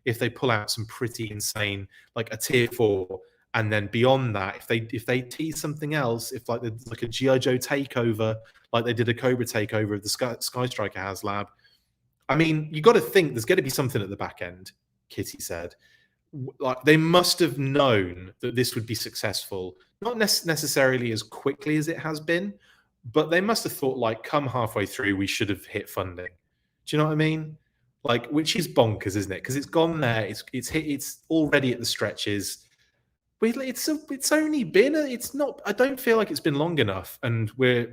if they pull out some pretty insane, like a tier 4. And then beyond that, if they tease something else, if like a G.I. Joe takeover, like they did a Cobra takeover of the Sky Striker HasLab, I mean, you got to think there's going to be something at the back end. Kitty said, like they must have known that this would be successful, not necessarily as quickly as it has been, but they must have thought like, come halfway through, we should have hit funding. Do you know what I mean? Like, which is bonkers, isn't it? Because it's gone there, it's already at the stretches. It's only been, it's not, I don't feel like it's been long enough. And we've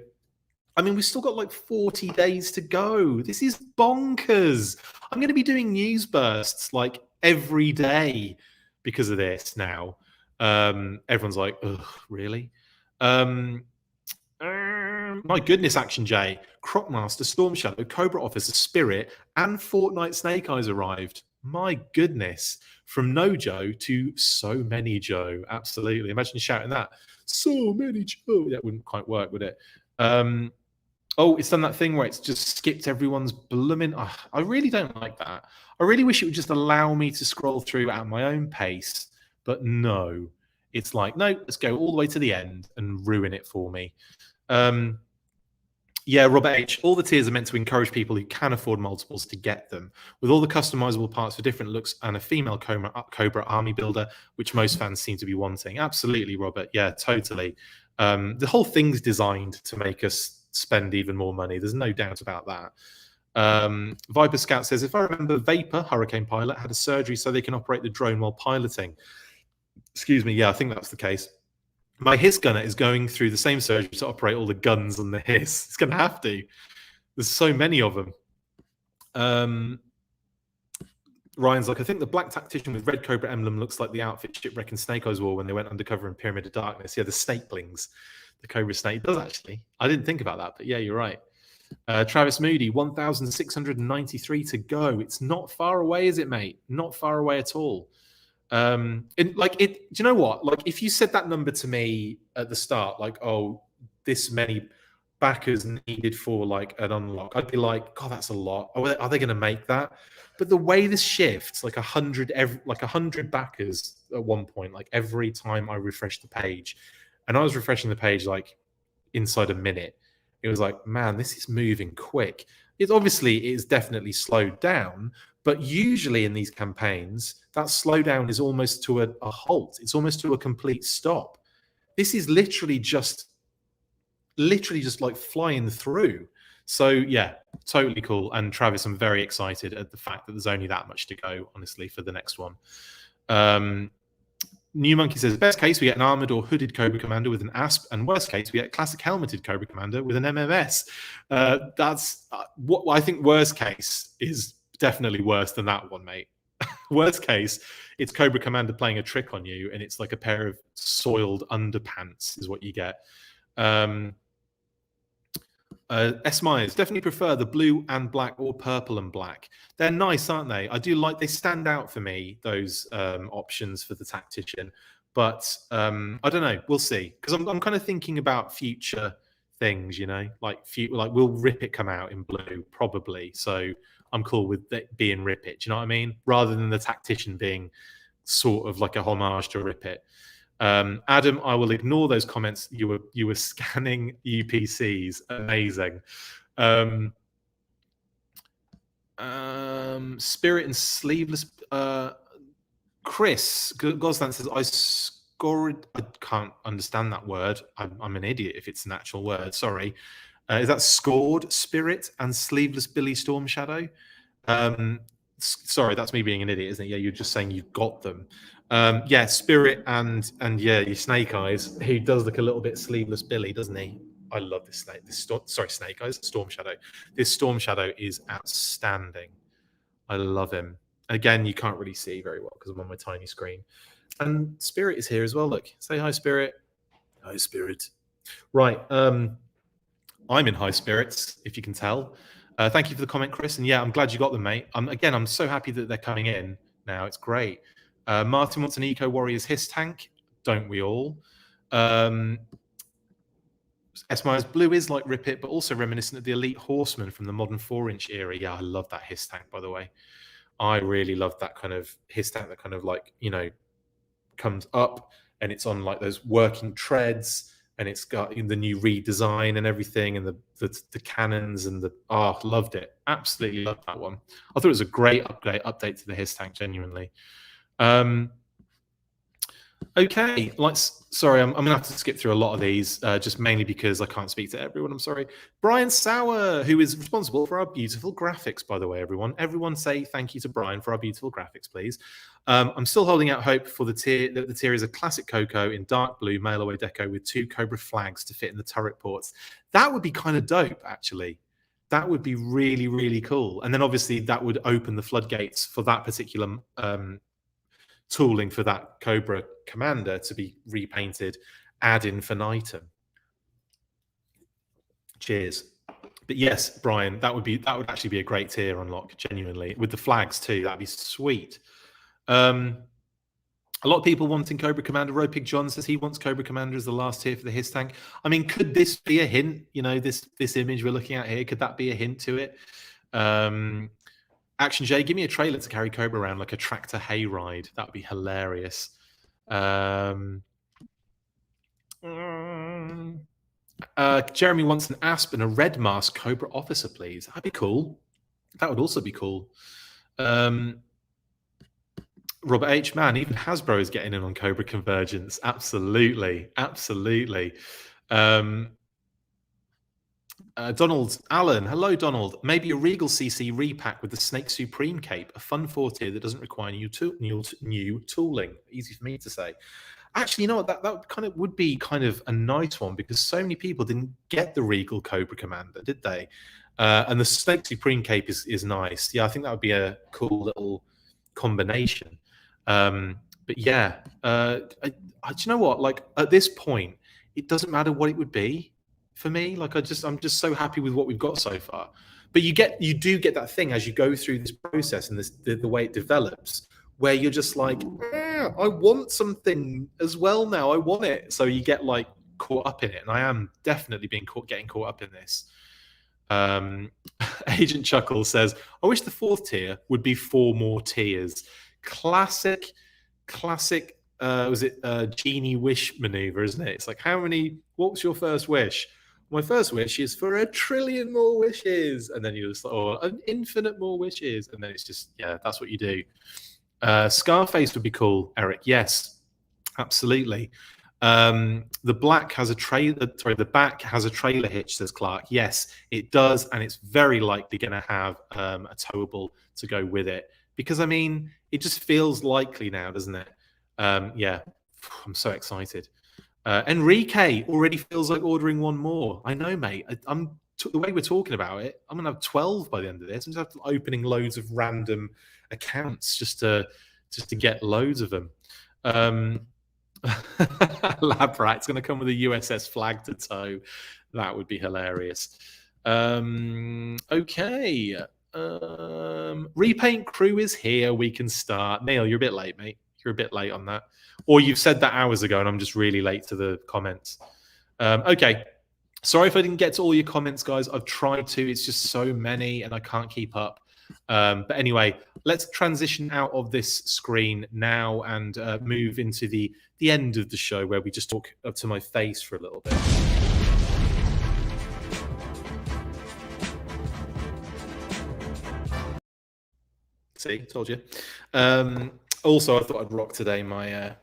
still got like 40 days to go. This is bonkers. I'm going to be doing news bursts like every day because of this now. Everyone's like, ugh, really? My goodness, Action J, Crocmaster, Storm Shadow, Cobra Officer, Spirit, and Fortnite Snake Eyes arrived. My goodness. From no Joe to so many Joe. Absolutely. Imagine shouting that. So many Joe. That wouldn't quite work, would it? Oh, it's done that thing where it's just skipped everyone's blooming. Oh, I really don't like that. I really wish it would just allow me to scroll through at my own pace. But no. It's like, no, let's go all the way to the end and ruin it for me. Yeah, Robert H. All the tiers are meant to encourage people who can afford multiples to get them. With all the customizable parts for different looks and a female Cobra army builder, which most fans seem to be wanting. Absolutely, Robert. Yeah, totally. The whole thing's designed to make us spend even more money. There's no doubt about that. Viper Scout says, if I remember, Vapor, Hurricane Pilot, had a surgery so they can operate the drone while piloting. Excuse me. Yeah, I think that's the case. My HISS gunner is going through the same surgery to operate all the guns on the HISS. It's going to have to. There's so many of them. Ryan's like, I think the black tactician with red Cobra emblem looks like the outfit Shipwreck and Snake Eyes wore when they went undercover in Pyramid of Darkness. Yeah, the snakelings. The Cobra Snake. It does actually. I didn't think about that, but yeah, you're right. Travis Moody, 1,693 to go. It's not far away, is it, mate? Not far away at all. Do you know what? Like, if you said that number to me at the start, like, oh, this many backers needed for like an unlock, I'd be like, God, that's a lot. Are they going to make that? But the way this shifts, like 100 backers at one point, like every time I refresh the page, and I was refreshing the page like inside a minute, it was like, man, this is moving quick. It obviously is definitely slowed down. But usually in these campaigns, that slowdown is almost to a halt. It's almost to a complete stop. This is literally just like flying through. So yeah, totally cool. And Travis, I'm very excited at the fact that there's only that much to go, honestly, for the next one. New Monkey says, best case, we get an armored or hooded Cobra Commander with an ASP, and worst case, we get a classic helmeted Cobra Commander with an MMS. That's what I think worst case is definitely worse than that one, mate. Worst case, it's Cobra Commander playing a trick on you, and it's like a pair of soiled underpants is what you get. S. Myers, definitely prefer the blue and black or purple and black. They're nice, aren't they? I do like, they stand out for me, those options for the tactician. But I don't know. We'll see. Because I'm kind of thinking about future things, you know, like will Rip It come out in blue? Probably. So I'm cool with it being Rip It. Do you know what I mean? Rather than the tactician being sort of like a homage to Rip It. Adam, I will ignore those comments. You were scanning UPCs. Amazing. Spirit and sleeveless. Chris Gosland says, I scored. I can't understand that word. I'm an idiot if it's an actual word. Sorry. Is that scored Spirit and sleeveless Billy Storm Shadow? Sorry, that's me being an idiot, isn't it? Yeah, you're just saying you've got them. Yeah, Spirit and yeah, your Snake Eyes. He does look a little bit sleeveless Billy, doesn't he? I love this snake. Snake Eyes, Storm Shadow. This Storm Shadow is outstanding. I love him. Again, you can't really see very well because I'm on my tiny screen. And Spirit is here as well. Look, say hi, Spirit. Hi, Spirit. Right. I'm in high spirits, if you can tell. Thank you for the comment, Chris. And yeah, I'm glad you got them, mate. Again, I'm so happy that they're coming in now. It's great. Martin wants an Eco Warriors HISS tank. Don't we all? S-Myers Blue is like Rip It, but also reminiscent of the Elite Horseman from the modern 4-inch era. Yeah, I love that HISS tank, by the way. I really love that kind of HISS tank that kind of like, you know, comes up and it's on like those working treads and it's got the new redesign and everything and the cannons and the loved it. Absolutely loved that one. I thought it was a great update to the HISS tank, genuinely. Okay, sorry, I'm gonna have to skip through a lot of these, just mainly because I can't speak to everyone. I'm sorry. Brian Sauer, who is responsible for our beautiful graphics, by the way, everyone. Everyone say thank you to Brian for our beautiful graphics, please. I'm still holding out hope for the tier. That the tier is a classic Coco in dark blue mail away deco with 2 Cobra flags to fit in the turret ports. That would be kind of dope, actually. That would be really, really cool. And then obviously that would open the floodgates for that particular tooling for that Cobra Commander to be repainted ad infinitum. Cheers. But yes, Brian, that would actually be a great tier unlock, genuinely, with the flags too. That'd be sweet. A lot of people wanting Cobra Commander. Ropig John says he wants Cobra Commander as the last tier for the HISS tank. I mean, could this be a hint? You know, this image we're looking at here, could that be a hint to it? Action J, give me a trailer to carry Cobra around like a tractor hayride. That would be hilarious. Jeremy wants an Asp and a red mask Cobra officer, please. That'd be cool. That would also be cool. Robert H. Man, even Hasbro is getting in on Cobra Convergence. Absolutely. Absolutely. Donald Allen, hello Donald. Maybe a Regal CC repack with the Snake Supreme cape, a fun 4 tier that doesn't require new tooling. Easy for me to say. Actually, you know what? That kind of would be kind of a nice one because so many people didn't get the Regal Cobra Commander, did they? And the Snake Supreme cape is nice. Yeah, I think that would be a cool little combination. But yeah, do you know what? Like at this point, it doesn't matter what it would be. For me, like I'm just so happy with what we've got so far. But you do get that thing as you go through this process and the way it develops, where you're just like, I want something as well now. I want it. So you get like caught up in it, and I am definitely getting caught up in this. Agent Chuckle says, I wish the 4th tier would be 4 more tiers. Classic. Was it genie wish maneuver, isn't it? It's like, what's your first wish? My first wish is for 1 trillion more wishes. And then you're just like, an infinite more wishes. And then it's just, yeah, that's what you do. Scarface would be cool, Eric. Yes, absolutely. The back has a trailer hitch, says Clark. Yes, it does. And it's very likely going to have a towable to go with it. Because, I mean, it just feels likely now, doesn't it? Yeah, I'm so excited. Enrique already feels like ordering 1 more. I know, mate. The way we're talking about it, I'm gonna have 12 by the end of this. I'm just opening loads of random accounts just to get loads of them. Labrat's gonna come with a USS flag to tow. That would be hilarious. Okay. Repaint crew is here. We can start. Neil, you're a bit late, mate. You're a bit late on that. Or you've said that hours ago, and I'm just really late to the comments. Okay. Sorry if I didn't get to all your comments, guys. I've tried to. It's just so many, and I can't keep up. But anyway, let's transition out of this screen now and move into the end of the show where we just talk up to my face for a little bit. See, told you. Also, I thought I'd rock today my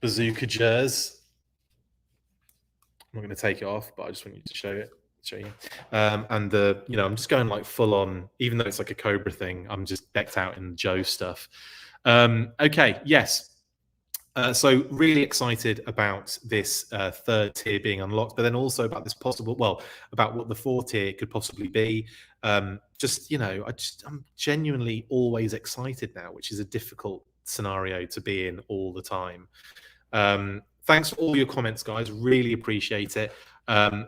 bazooka jersey. I'm not going to take it off, but I just want you to show you. And the, I'm just going like full on, even though it's like a Cobra thing, I'm just decked out in Joe stuff. Okay, yes. So really excited about this third tier being unlocked, but then also about this about what the fourth tier could possibly be. I'm genuinely always excited now, which is a difficult scenario to be in all the time. Thanks for all your comments, guys. Really appreciate it.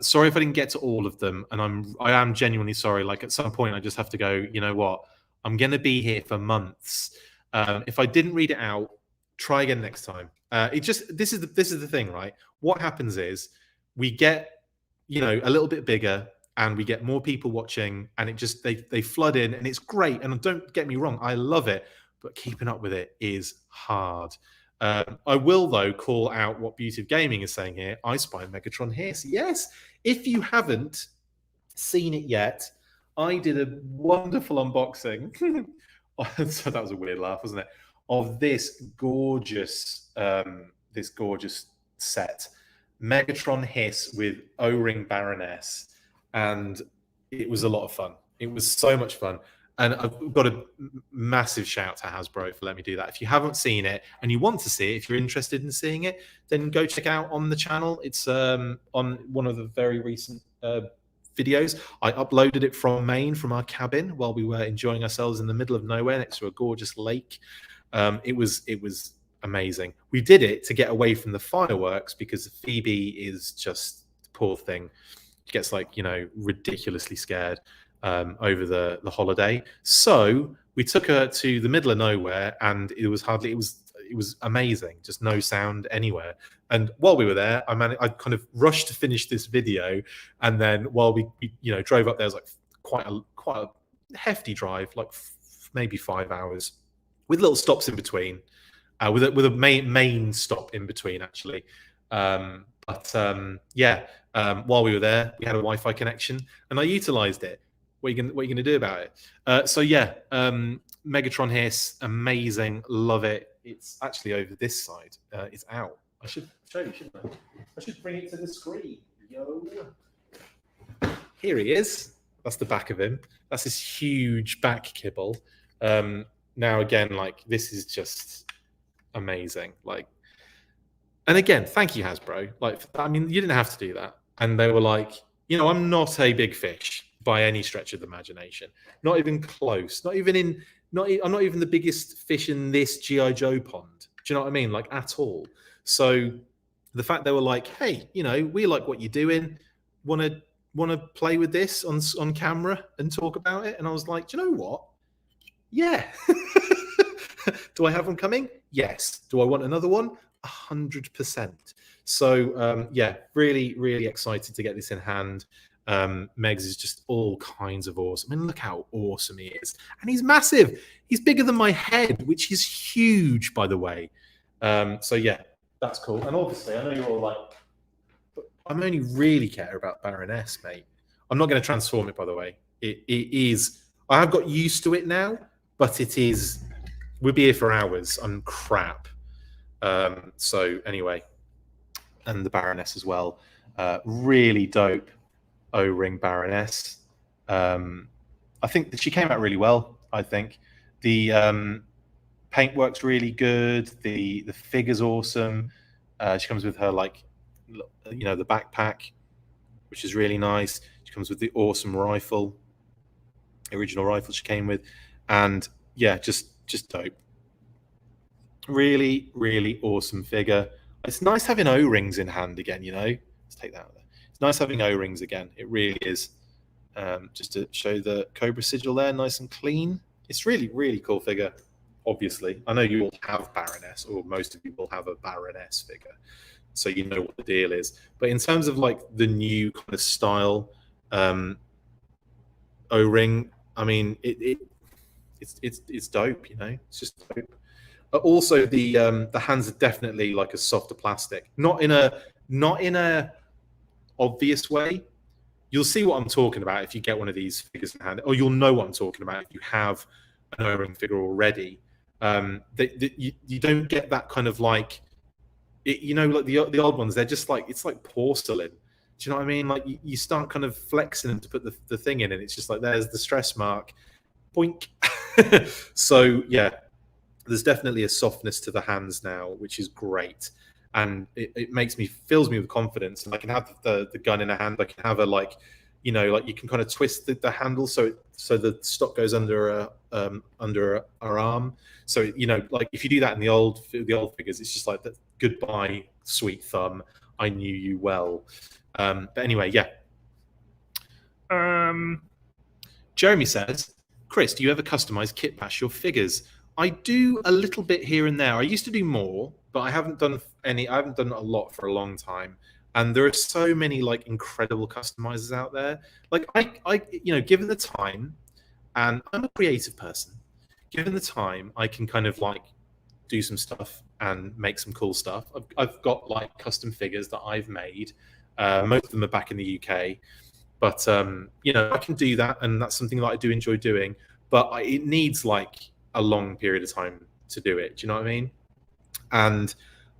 Sorry if I didn't get to all of them, and I am genuinely sorry. Like at some point, I just have to go. You know what? I'm going to be here for months. If I didn't read it out, try again next time. This is the thing, right? What happens is we get a little bit bigger, and we get more people watching, and they flood in, and it's great. And don't get me wrong, I love it, but keeping up with it is hard. I will, though, call out what Beauty of Gaming is saying here. I spy Megatron H.I.S.S. Yes, if you haven't seen it yet, I did a wonderful unboxing. So that was a weird laugh, wasn't it? Of this gorgeous set, Megatron H.I.S.S. with O-Ring Baroness, and it was a lot of fun. It was so much fun. And I've got a massive shout to HasBRO for letting me do that. If you haven't seen it and you want to see it, if you're interested in seeing it, then go check out on the channel. It's on one of the very recent videos. I uploaded it from Maine, from our cabin, while we were enjoying ourselves in the middle of nowhere next to a gorgeous lake. It was amazing. We did it to get away from the fireworks because Phoebe is just, poor thing, she gets ridiculously scared over the holiday. So we took her to the middle of nowhere, and it was amazing, just no sound anywhere. And while we were there, I kind of rushed to finish this video, and then while we drove up there, it was quite a hefty drive, maybe 5 hours, with little stops in between, with a main stop in between actually. While we were there, we had a Wi-Fi connection, and I utilized it. What are you going to do about it? Megatron H.I.S.S, amazing, love it. It's actually over this side. It's out. I should show you, shouldn't I? I should bring it to the screen. Yo, here he is. That's the back of him. That's this huge back kibble. Now again, this is just amazing. And again, thank you, HasBRO. You didn't have to do that. And they were I'm not a big fish by any stretch of the imagination. Not even close. I'm not even the biggest fish in this G.I. Joe pond. Do you know what I mean? At all. So the fact they were hey, we like what you're doing. Want to play with this on camera and talk about it? And I was do you know what? Yeah. Do I have one coming? Yes. Do I want another one? 100%. So really, really excited to get this in hand. Megs is just all kinds of awesome. Look how awesome he is. And he's massive. He's bigger than my head, which is huge, by the way. That's cool. And obviously, I know you're all I'm only really care about Baroness, mate. I'm not going to transform it, by the way. It is. I have got used to it now, but it is. We'll be here for hours. I'm crap. So anyway, and the Baroness as well. Really dope. O-Ring Baroness. I think that she came out really well. I think the paint works really good. The figure's awesome. She comes with her the backpack, which is really nice. She comes with the awesome rifle, original rifle she came with, and just dope. Really, really awesome figure. It's nice having O-rings in hand again. Let's take that out there. It's nice having O-rings again. It really is. just to show the Cobra sigil there, nice and clean. It's really, really cool figure. Obviously, I know you all have Baroness, or most of you will have a Baroness figure, so you know what the deal is. But in terms of like the new kind of style O-ring, I mean, it's dope. You know, it's just dope. Also, the hands are definitely like a softer plastic, not in a obvious way. You'll see what I'm talking about if you get one of these figures in hand, or you'll know what I'm talking about if you have an O-ring figure already. You don't get that kind of like, you know, like the old ones. They're just like, it's like porcelain. Do you know what I mean? Like you start kind of flexing them to put the thing in, and it's just like there's the stress mark, boink. So yeah, there's definitely a softness to the hands now, which is great. And it fills me with confidence. And I can have the gun in a hand. I can have a like, you know, like you can kind of twist the handle so the stock goes under our arm. So you know, like if you do that in the old figures, it's just like that. Goodbye, sweet thumb. I knew you well. But anyway, yeah. Jeremy says, Chris, do you ever customize kit bash your figures? I do a little bit here and there. I used to do more, but I haven't done a lot for a long time. And there are so many like incredible customizers out there. Like I you know, given the time, and I'm a creative person, given the time, I can kind of like do some stuff and make some cool stuff. I've got like custom figures that I've made. Most of them are back in the UK, but you know, I can do that, and that's something that I do enjoy doing. But it needs like a long period of time to do it. Do you know what I mean? And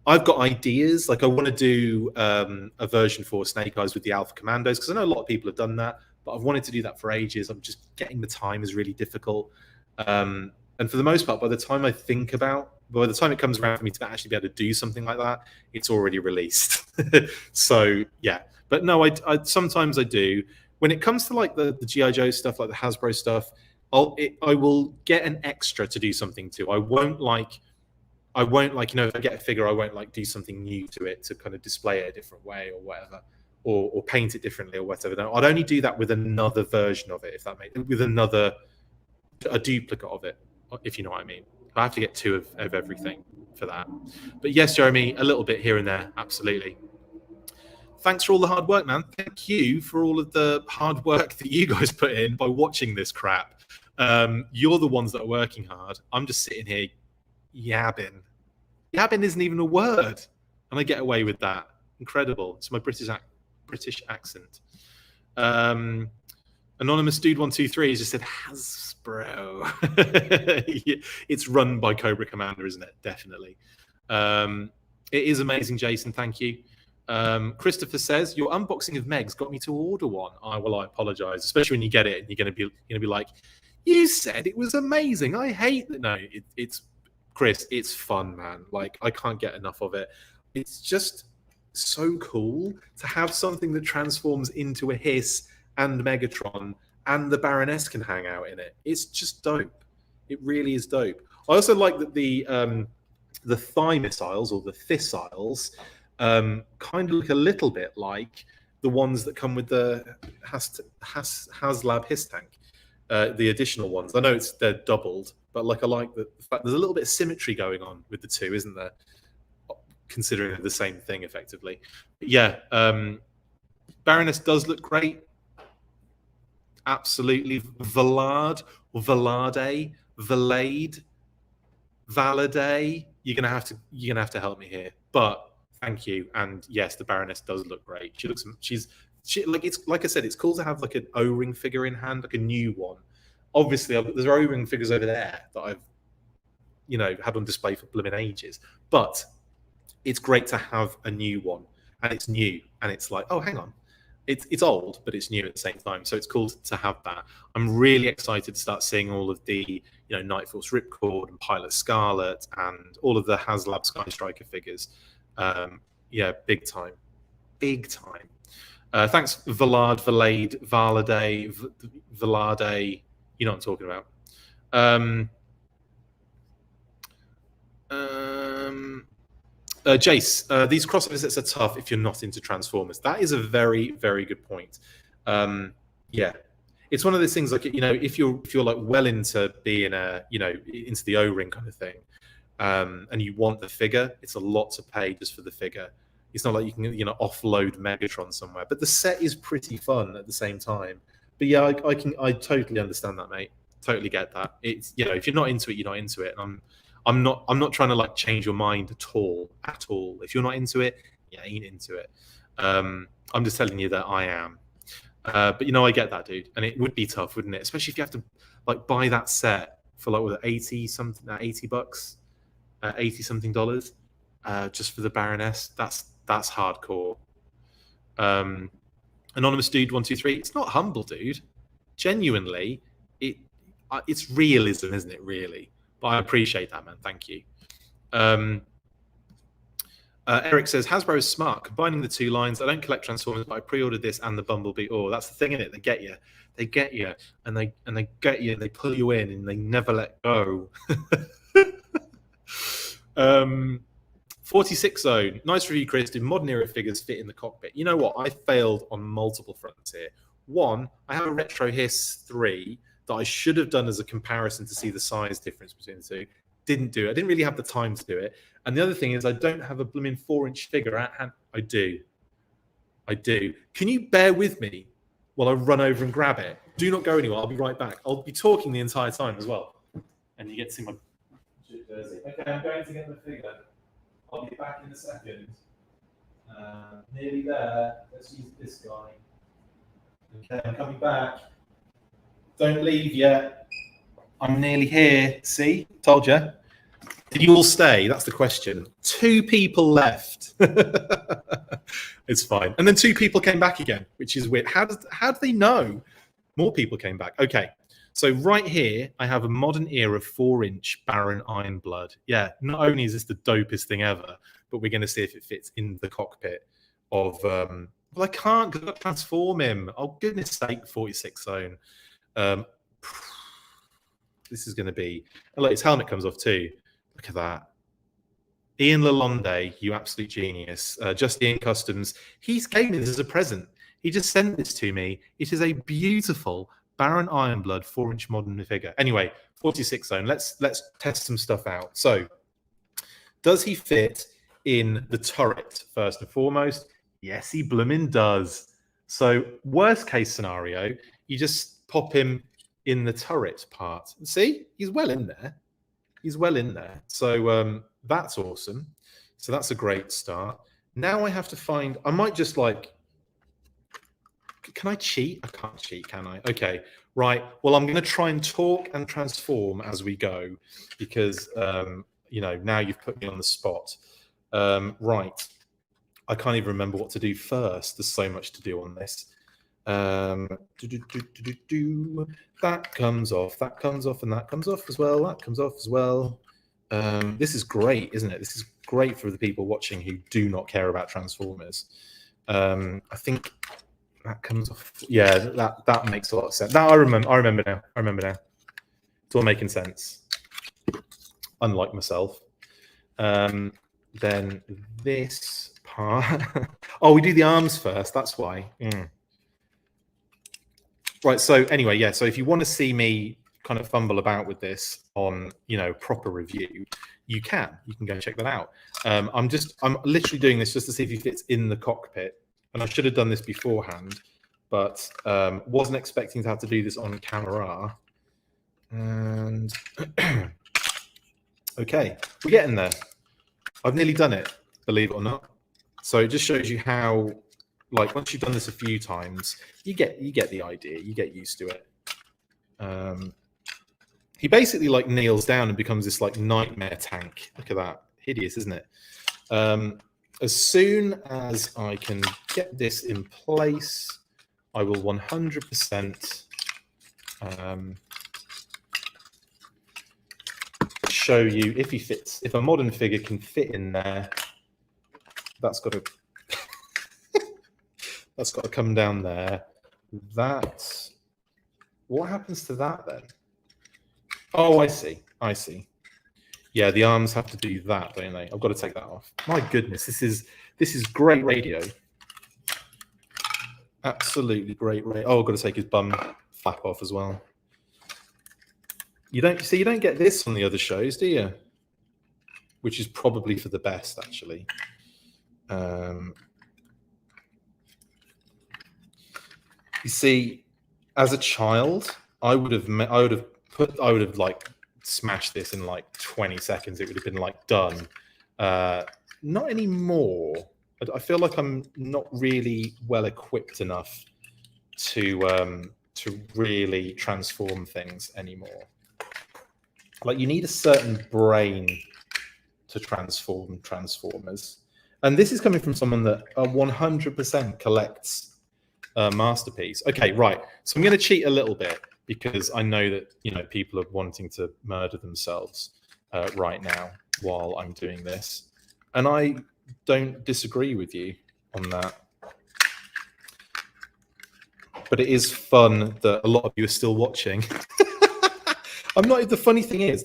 I've got ideas. Like I want to do a version for Snake Eyes with the Alpha Commandos, because I know a lot of people have done that, but I've wanted to do that for ages. I'm just getting the time is really difficult. And for the most part, by the time it comes around for me to actually be able to do something like that, it's already released. So yeah, but no, I sometimes I do. When it comes to like the G.I. Joe stuff, like the Hasbro stuff, I will get an extra to do something to. I won't like, you know, if I get a figure, I won't like do something new to it to kind of display it a different way or whatever, or paint it differently or whatever. No, I'd only do that with another version of it, if that makes, with a duplicate of it, if you know what I mean. I have to get two of everything for that. But yes, Jeremy, a little bit here and there, absolutely. Thanks for all the hard work, man. Thank you for all of the hard work that you guys put in by watching this crap. You're the ones that are working hard. I'm just sitting here yabbing. Yabbing isn't even a word, and I get away with that. Incredible. It's my British accent. Anonymous Dude 123 has just said HASBRO. It's run by Cobra Commander, isn't it? Definitely. It is amazing, Jason. Thank you. Christopher says your unboxing of Megs got me to order one. I apologize, especially when you get it and you're gonna be like, you said it was amazing. I hate that. No, it's Chris. It's fun, man. Like I can't get enough of it. It's just so cool to have something that transforms into a H.I.S.S and Megatron, and the Baroness can hang out in it. It's just dope. It really is dope. I also like that the thigh missiles, or the thistles, kind of look a little bit like the ones that come with the HasLab H.I.S.S tank, the additional ones. I know they're doubled, but like I like the fact there's a little bit of symmetry going on with the two, isn't there? Considering they're the same thing effectively. But yeah, Baroness does look great. Absolutely. Valade or Valade, Valade, Valade. You're gonna have to help me here. But thank you. And yes, the Baroness does look great. She's like, it's like I said, it's cool to have like an O-ring figure in hand, like a new one. Obviously, there's O-ring figures over there that I've, you know, had on display for blooming ages. But it's great to have a new one, and it's new, and it's like, oh, hang on. It's old, but it's new at the same time. So it's cool to have that. I'm really excited to start seeing all of the, you know, Night Force Ripcord and Pilot Scarlet and all of the HasLab Sky Striker figures. Yeah, big time. Big time. Thanks, Valade, Valade. You know what I'm talking about. Jace, these crossover sets are tough if you're not into Transformers. That is a very, very good point. Yeah, it's one of those things like, you know, if you're like well into being a, you know, into the O-ring kind of thing, and you want the figure, it's a lot to pay just for the figure. It's not like you can, you know, offload Megatron somewhere, but the set is pretty fun at the same time. But yeah, I totally understand that, mate. Totally get that. It's, you know, if you're not into it, you're not into it. And I'm not trying to like change your mind at all. If you're not into it, you ain't into it. I'm just telling you that I am. But you know, I get that, dude, and it would be tough, wouldn't it? Especially if you have to like buy that set for like, what, 80 something, $80, $80 something dollars, just for the Baroness. That's hardcore. Anonymous dude 123. It's not humble, dude. Genuinely, it's realism, isn't it? Really, but I appreciate that, man. Thank you. Eric says, Hasbro is smart, combining the two lines. I don't collect Transformers, but I pre-ordered this and the Bumblebee. Oh, that's the thing, in it. They get you, and they get you. They pull you in, and they never let go. 46 Zone. Nice review, Chris. Do modern era figures fit in the cockpit? You know what? I failed on multiple fronts here. One, I have a Retro H.I.S.S 3 that I should have done as a comparison to see the size difference between the two. Didn't do it. I didn't really have the time to do it. And the other thing is I don't have a blooming 4-inch figure at hand. I do. Can you bear with me while I run over and grab it? Do not go anywhere. I'll be right back. I'll be talking the entire time as well. And you get to see my jersey. Okay, I'm going to get the figure. I'll be back in a second. Nearly there. Let's use this guy. Okay, I'm coming back. Don't leave yet. I'm nearly here. See? Told you. Did you all stay? That's the question. 2 people left. It's fine. And then 2 people came back again, which is weird. How do they know? More people came back. Okay. So right here, I have a modern era 4-inch Baron Ironblood. Yeah, not only is this the dopest thing ever, but we're going to see if it fits in the cockpit of... well, I can't because I've got to transform him. Oh, goodness sake, 46 Zone. This is going to be... Oh, look, his helmet comes off too. Look at that. Ian Lalonde, you absolute genius. Just Ian Customs. He's gave me this as a present. He just sent this to me. It is a beautiful Baron Ironblood 4-inch modern figure. Anyway, 46 Zone. Let's test some stuff out. So, does he fit in the turret first and foremost? Yes, he bloomin' does. So, worst case scenario, you just pop him in the turret part. See, he's well in there. So that's awesome. So that's a great start. Now I have to find, I might just like, can I cheat? I can't cheat, can I? Okay, right. Well, I'm going to try and talk and transform as we go because, you know, now you've put me on the spot. Right. I can't even remember what to do first. There's so much to do on this. That comes off, and that comes off as well. That comes off as well. This is great, isn't it? This is great for the people watching who do not care about Transformers. I think that comes off. Yeah, that makes a lot of sense. Now I remember now. It's all making sense. Unlike myself. Then this part. Oh, we do the arms first. That's why. Right, so anyway, yeah, so if you want to see me kind of fumble about with this on, you know, proper review, you can go and check that out. I'm literally doing this just to see if he fits in the cockpit, and I should have done this beforehand, but wasn't expecting to have to do this on camera. And okay, we're getting there. I've nearly done it, believe it or not. So it just shows you how, like, once you've done this a few times, you get the idea. You get used to it. He basically like kneels down and becomes this like nightmare tank. Look at that. Hideous, isn't it? As soon as I can get this in place, I will 100% show you if he fits. If a modern figure can fit in there, that's got to that's got to come down there. What happens to that then? Oh, I see. Yeah, the arms have to do that, don't they? I've got to take that off. My goodness, this is great radio. Absolutely great radio. Oh, I've got to take his bum flap off as well. You don't get this on the other shows, do you? Which is probably for the best, actually. You see, as a child, I would have like smashed this in like 20 seconds. It would have been like done. Not anymore. I feel like I'm not really well equipped enough to really transform things anymore. Like, you need a certain brain to transform Transformers, and this is coming from someone that 100% collects Masterpiece. Okay, right. So I'm going to cheat a little bit because I know that, you know, people are wanting to murder themselves right now while I'm doing this, and I don't disagree with you on that. But it is fun that a lot of you are still watching. I'm not. The funny thing is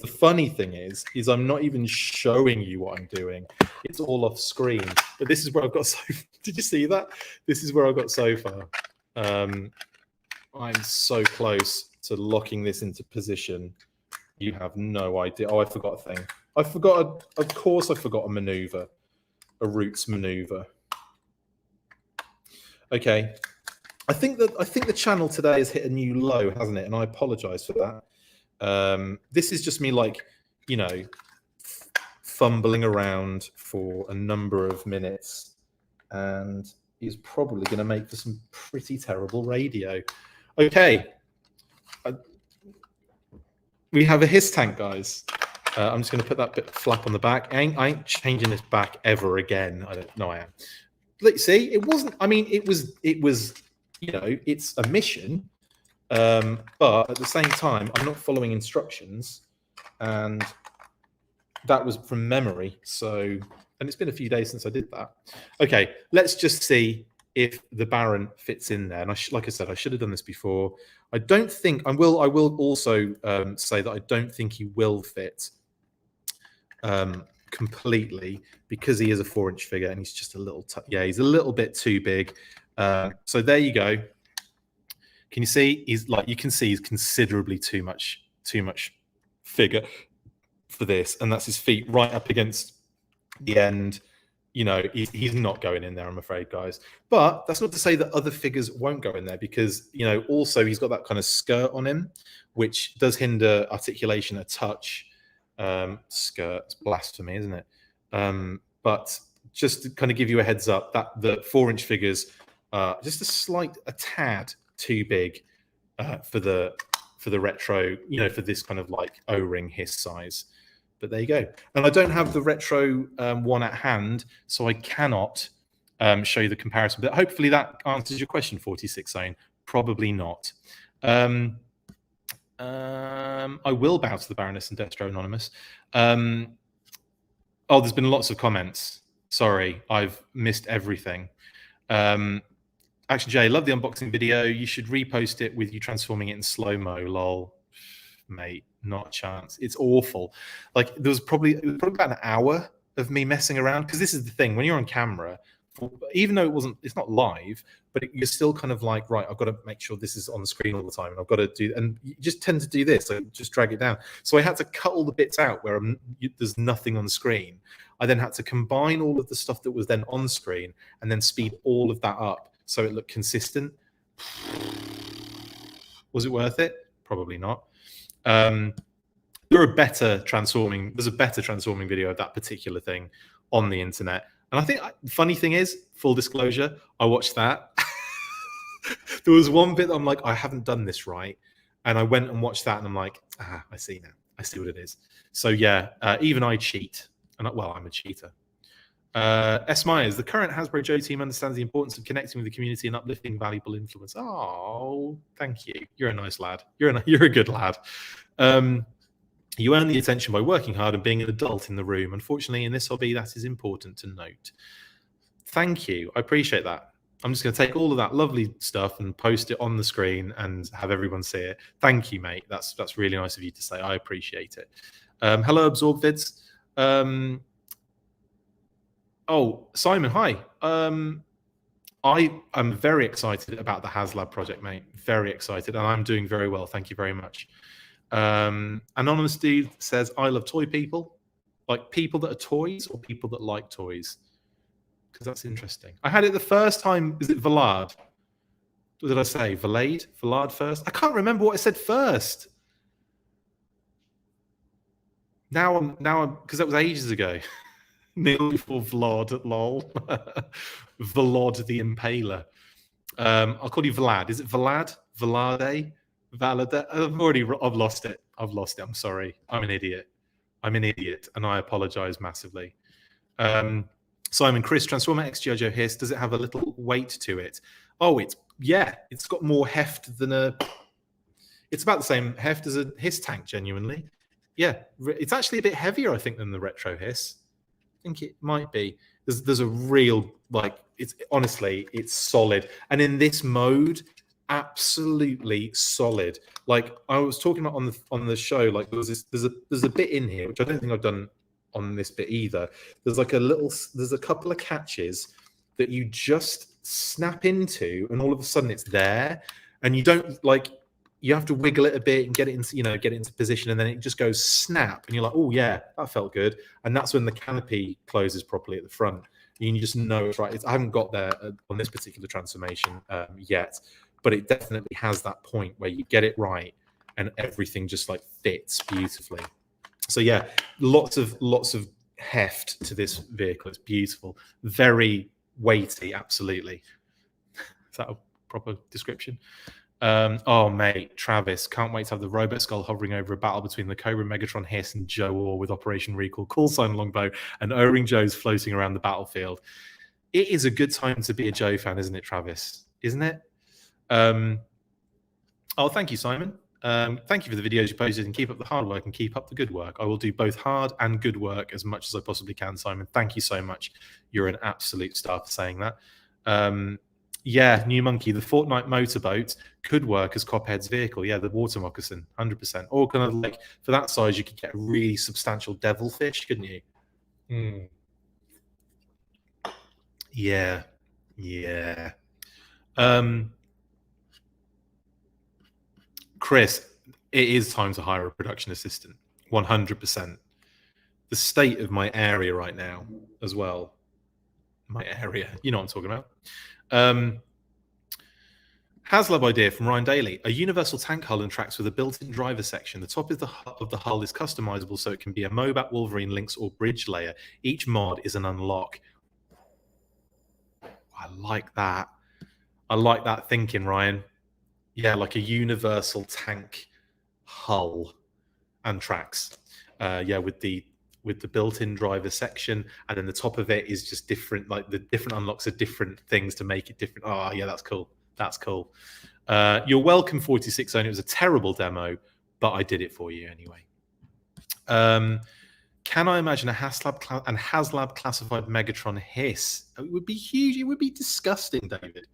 I'm not even showing you what I'm doing. It's all off screen. But this is where I've got so. Did you see that? This is where I've got so far. I'm so close to locking this into position. You have no idea. Oh, I forgot a thing. Of course, I forgot a maneuver, a roots maneuver. Okay. I think the channel today has hit a new low, hasn't it? And I apologize for that. This is just me, like, you know, fumbling around for a number of minutes, and is probably going to make for some pretty terrible radio. Okay. We have a HISS tank, guys. I'm just going to put that bit of flap on the back. I ain't changing this back ever again. I don't know. I am. Let's see. It wasn't. I mean, it was. You know, it's a mission, but at the same time, I'm not following instructions, and that was from memory. So, and it's been a few days since I did that. Okay, let's just see if the Baron fits in there. And like I said, I should have done this before. I don't think I will. I will also say that I don't think he will fit completely, because he is a 4-inch figure and he's just a little. He's a little bit too big. So there you go. Can you see? You can see he's considerably too much figure for this, and that's his feet right up against the end. You know, he's not going in there, I'm afraid, guys. But that's not to say that other figures won't go in there, because, you know, also he's got that kind of skirt on him, which does hinder articulation a touch. Skirt, it's blasphemy, isn't it? But just to kind of give you a heads up, that the 4-inch figures just a tad too big for the retro, you know, for this kind of like O-ring HISS size. But there you go. And I don't have the retro one at hand, so I cannot show you the comparison. But hopefully that answers your question, 46 Zone. Probably not. I will bow to the Baroness and Destro Anonymous. Oh, there's been lots of comments. Sorry, I've missed everything. Action J, love the unboxing video. You should repost it with you transforming it in slow-mo, lol. Mate, not a chance. It's awful. Like, it was probably about an hour of me messing around, because this is the thing, when you're on camera, even though it's not live, but you're still kind of like, right, I've got to make sure this is on the screen all the time, and I've got to do, and you just tend to do this, so just drag it down. So I had to cut all the bits out where there's nothing on screen. I then had to combine all of the stuff that was then on screen and then speed all of that up so it looked consistent. Was it worth it? Probably not. There's a better transforming video of that particular thing on the internet. And I think the funny thing is, full disclosure, I watched that. There was one bit that I'm like, I haven't done this right. And I went and watched that, and I'm like, I see now. I see what it is. So yeah, even I cheat. And well, I'm a cheater. S. Myers, the current Hasbro Joe team understands the importance of connecting with the community and uplifting valuable influence. Oh, thank you. You're a nice lad. You're a good lad. You earn the attention by working hard and being an adult in the room. Unfortunately, in this hobby, that is important to note. Thank you. I appreciate that. I'm just going to take all of that lovely stuff and post it on the screen and have everyone see it. Thank you, mate. That's really nice of you to say. I appreciate it. Hello, AbsorbVids. Oh, Simon, hi. I am very excited about the HasLab project, mate. Very excited, and I'm doing very well. Thank you very much. Anonymous dude says, I love toy people. Like people that are toys or people that like toys? Because that's interesting. I had it the first time. Is it Valard? What did I say? Valade? Valard first? I can't remember what I said first. Now I'm because that was ages ago. Nearly before Vlad, lol. Vlad the Impaler. I'll call you Vlad. Is it Vlad? Vlade? Valida? I've lost it. I'm sorry. I'm an idiot. And I apologize massively. Simon, Chris, Transformer X G.I. Joe H.I.S.S, does it have a little weight to it? Oh, it's got more heft than it's about the same heft as a H.I.S.S tank, genuinely. Yeah, it's actually a bit heavier, I think, than the retro H.I.S.S. I think it might be. There's a real, like, it's honestly, it's solid. And in this mode, absolutely solid. Like I was talking about on the show, like there's a bit in here, which I don't think I've done on this bit either. There's a couple of catches that you just snap into, and all of a sudden it's there, and you don't you have to wiggle it a bit and get it into position, and then it just goes snap, and you're like, oh yeah, that felt good. And that's when the canopy closes properly at the front. You just know it's right. I haven't got there on this particular transformation yet, but it definitely has that point where you get it right and everything just like fits beautifully. So yeah, lots of heft to this vehicle. It's beautiful, very weighty, absolutely. Is that a proper description? Oh mate, Travis, can't wait to have the robot skull hovering over a battle between the Cobra Megatron H.I.S.S and Joe Orr with Operation Recall, call sign Longbow, and O-Ring Joes floating around the battlefield. It is a good time to be a Joe fan, isn't it, Travis? Isn't it? Oh, thank you, Simon. Thank you for the videos you posted, and keep up the hard work and keep up the good work. I will do both hard and good work as much as I possibly can, Simon. Thank you so much. You're an absolute star for saying that. Yeah, New Monkey, the Fortnite motorboat could work as Cophead's vehicle. Yeah, the water moccasin, 100%. Or kind of like, for that size, you could get a really substantial devilfish, couldn't you? Yeah. Chris, it is time to hire a production assistant, 100%. The state of my area right now as well. My area, you know what I'm talking about. HasLab idea from Ryan Daly: a universal tank hull and tracks with a built-in driver section. The top of the hull is customizable, so it can be a Mobat, Wolverine, Lynx, or bridge layer. Each mod is an unlock. I like that. I like that thinking, Ryan. Yeah, like a universal tank hull and tracks. Yeah, with the built-in driver section, and then the top of it is just different. Like the different unlocks are different things to make it different. Oh yeah, that's cool. That's cool. You're welcome, 46 Zone. It was a terrible demo, but I did it for you anyway. Can I imagine a HasLab classified Megatron H.I.S.S? It would be huge. It would be disgusting, David.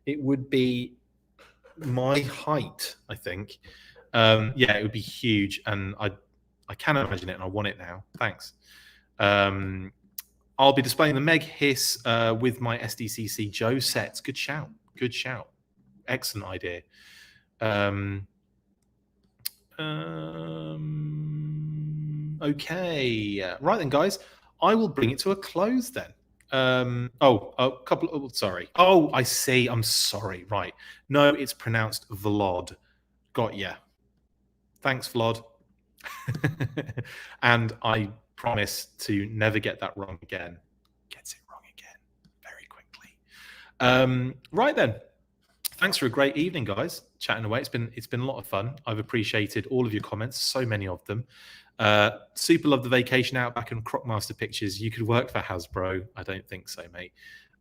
It would be my height, I think. Yeah, it would be huge, and I can imagine it, and I want it now. Thanks. I'll be displaying the Meg H.I.S.S with my SDCC Joe sets. Good shout. Good shout. Excellent idea. Okay. Right then, guys. I will bring it to a close then. Sorry. Oh, I see. I'm sorry. Right. No, it's pronounced Vlad. Got ya. Thanks, Vlad. And I promise to never get that wrong again. Gets it wrong again very quickly. Right then. Thanks for a great evening, guys. Chatting away. It's been a lot of fun. I've appreciated all of your comments, so many of them. Super love the vacation Outback and Crocmaster pictures. You could work for Hasbro. I don't think so, mate.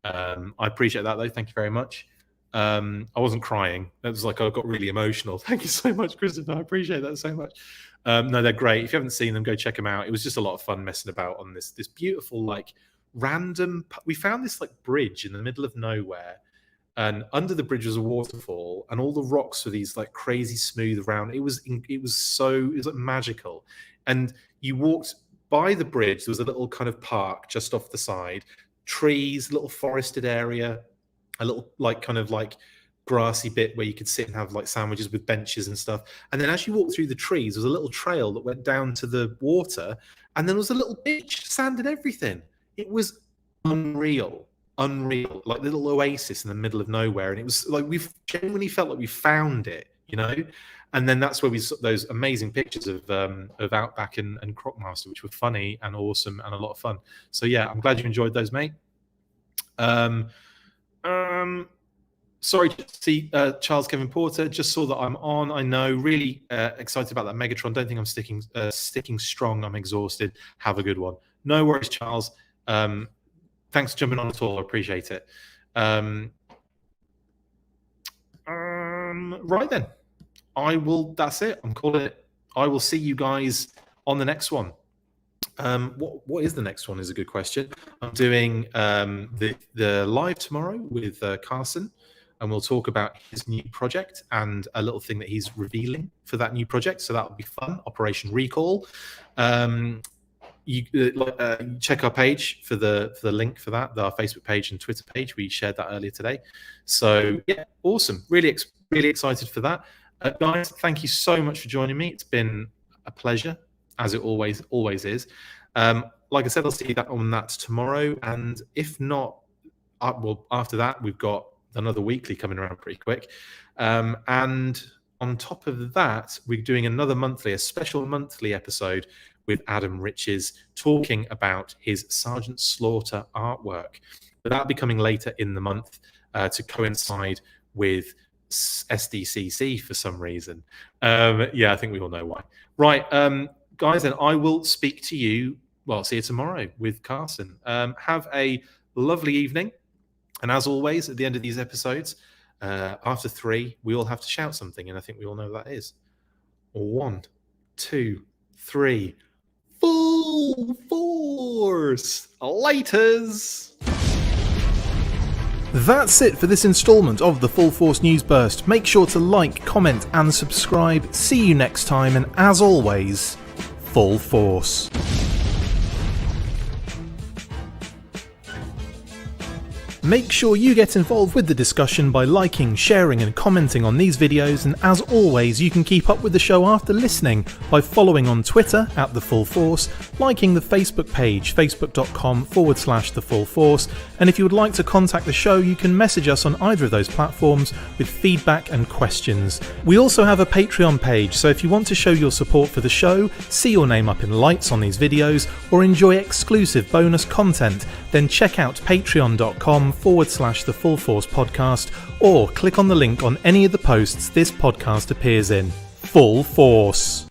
I appreciate that though. Thank you very much. I wasn't crying. That was like I got really emotional. Thank you so much, Christopher. I appreciate that so much. No, they're great. If you haven't seen them, go check them out. It was just a lot of fun messing about on this beautiful, like, random. We found this like bridge in the middle of nowhere, and under the bridge was a waterfall, and all the rocks were these like crazy smooth round. It was like magical. And you walked by the bridge. There was a little kind of park just off the side, trees, little forested area. a little kind of grassy bit where you could sit and have sandwiches with benches and stuff. And then as you walk through the trees, there was a little trail that went down to the water, and then there was a little beach, sand and everything. It was unreal, like a little oasis in the middle of nowhere. And it was we've genuinely felt like we found it, And then that's where we saw those amazing pictures of Outback and Crockmaster, which were funny and awesome and a lot of fun. So yeah, I'm glad you enjoyed those, mate. Sorry to see Charles Kevin Porter. Just saw that I'm on. I know, really excited about that Megatron. Don't think I'm sticking strong. I'm exhausted. Have a good one. No worries, Charles. Thanks for jumping on at all. I appreciate it. Right then. That's it. I'm calling it. I will see you guys on the next one. What is the next one is a good question. I'm doing the live tomorrow with Carson, and we'll talk about his new project and a little thing that he's revealing for that new project. So that will be fun. Operation Recall. You check our page for the link for that, our Facebook page and Twitter page. We shared that earlier today. So yeah, awesome. Really excited for that. Guys, thank you so much for joining me. It's been a pleasure, as it always is. Like I said, I'll see you on that tomorrow. And if not, after that, we've got another weekly coming around pretty quick. And on top of that, we're doing a special monthly episode with Adam Riches, talking about his Sergeant Slaughter artwork. But that'll be coming later in the month to coincide with SDCC for some reason. I think we all know why. Right, guys, then I will speak to you. Well, see you tomorrow with Carson. Have a lovely evening. And as always, at the end of these episodes, after 3, we all have to shout something, and I think we all know what that is. 1, 2, 3. Full force! Laters! That's it for this installment of the Full Force News Burst. Make sure to like, comment and subscribe. See you next time, and as always, Full Force. Make sure you get involved with the discussion by liking, sharing and commenting on these videos, and as always, you can keep up with the show after listening by following on Twitter @The Full Force, liking the Facebook page facebook.com/The Full Force, and if you would like to contact the show, you can message us on either of those platforms with feedback and questions. We also have a Patreon page, so if you want to show your support for the show, see your name up in lights on these videos, or enjoy exclusive bonus content, then check out patreon.com/The Full Force Podcast, or click on the link on any of the posts this podcast appears in. Full Force.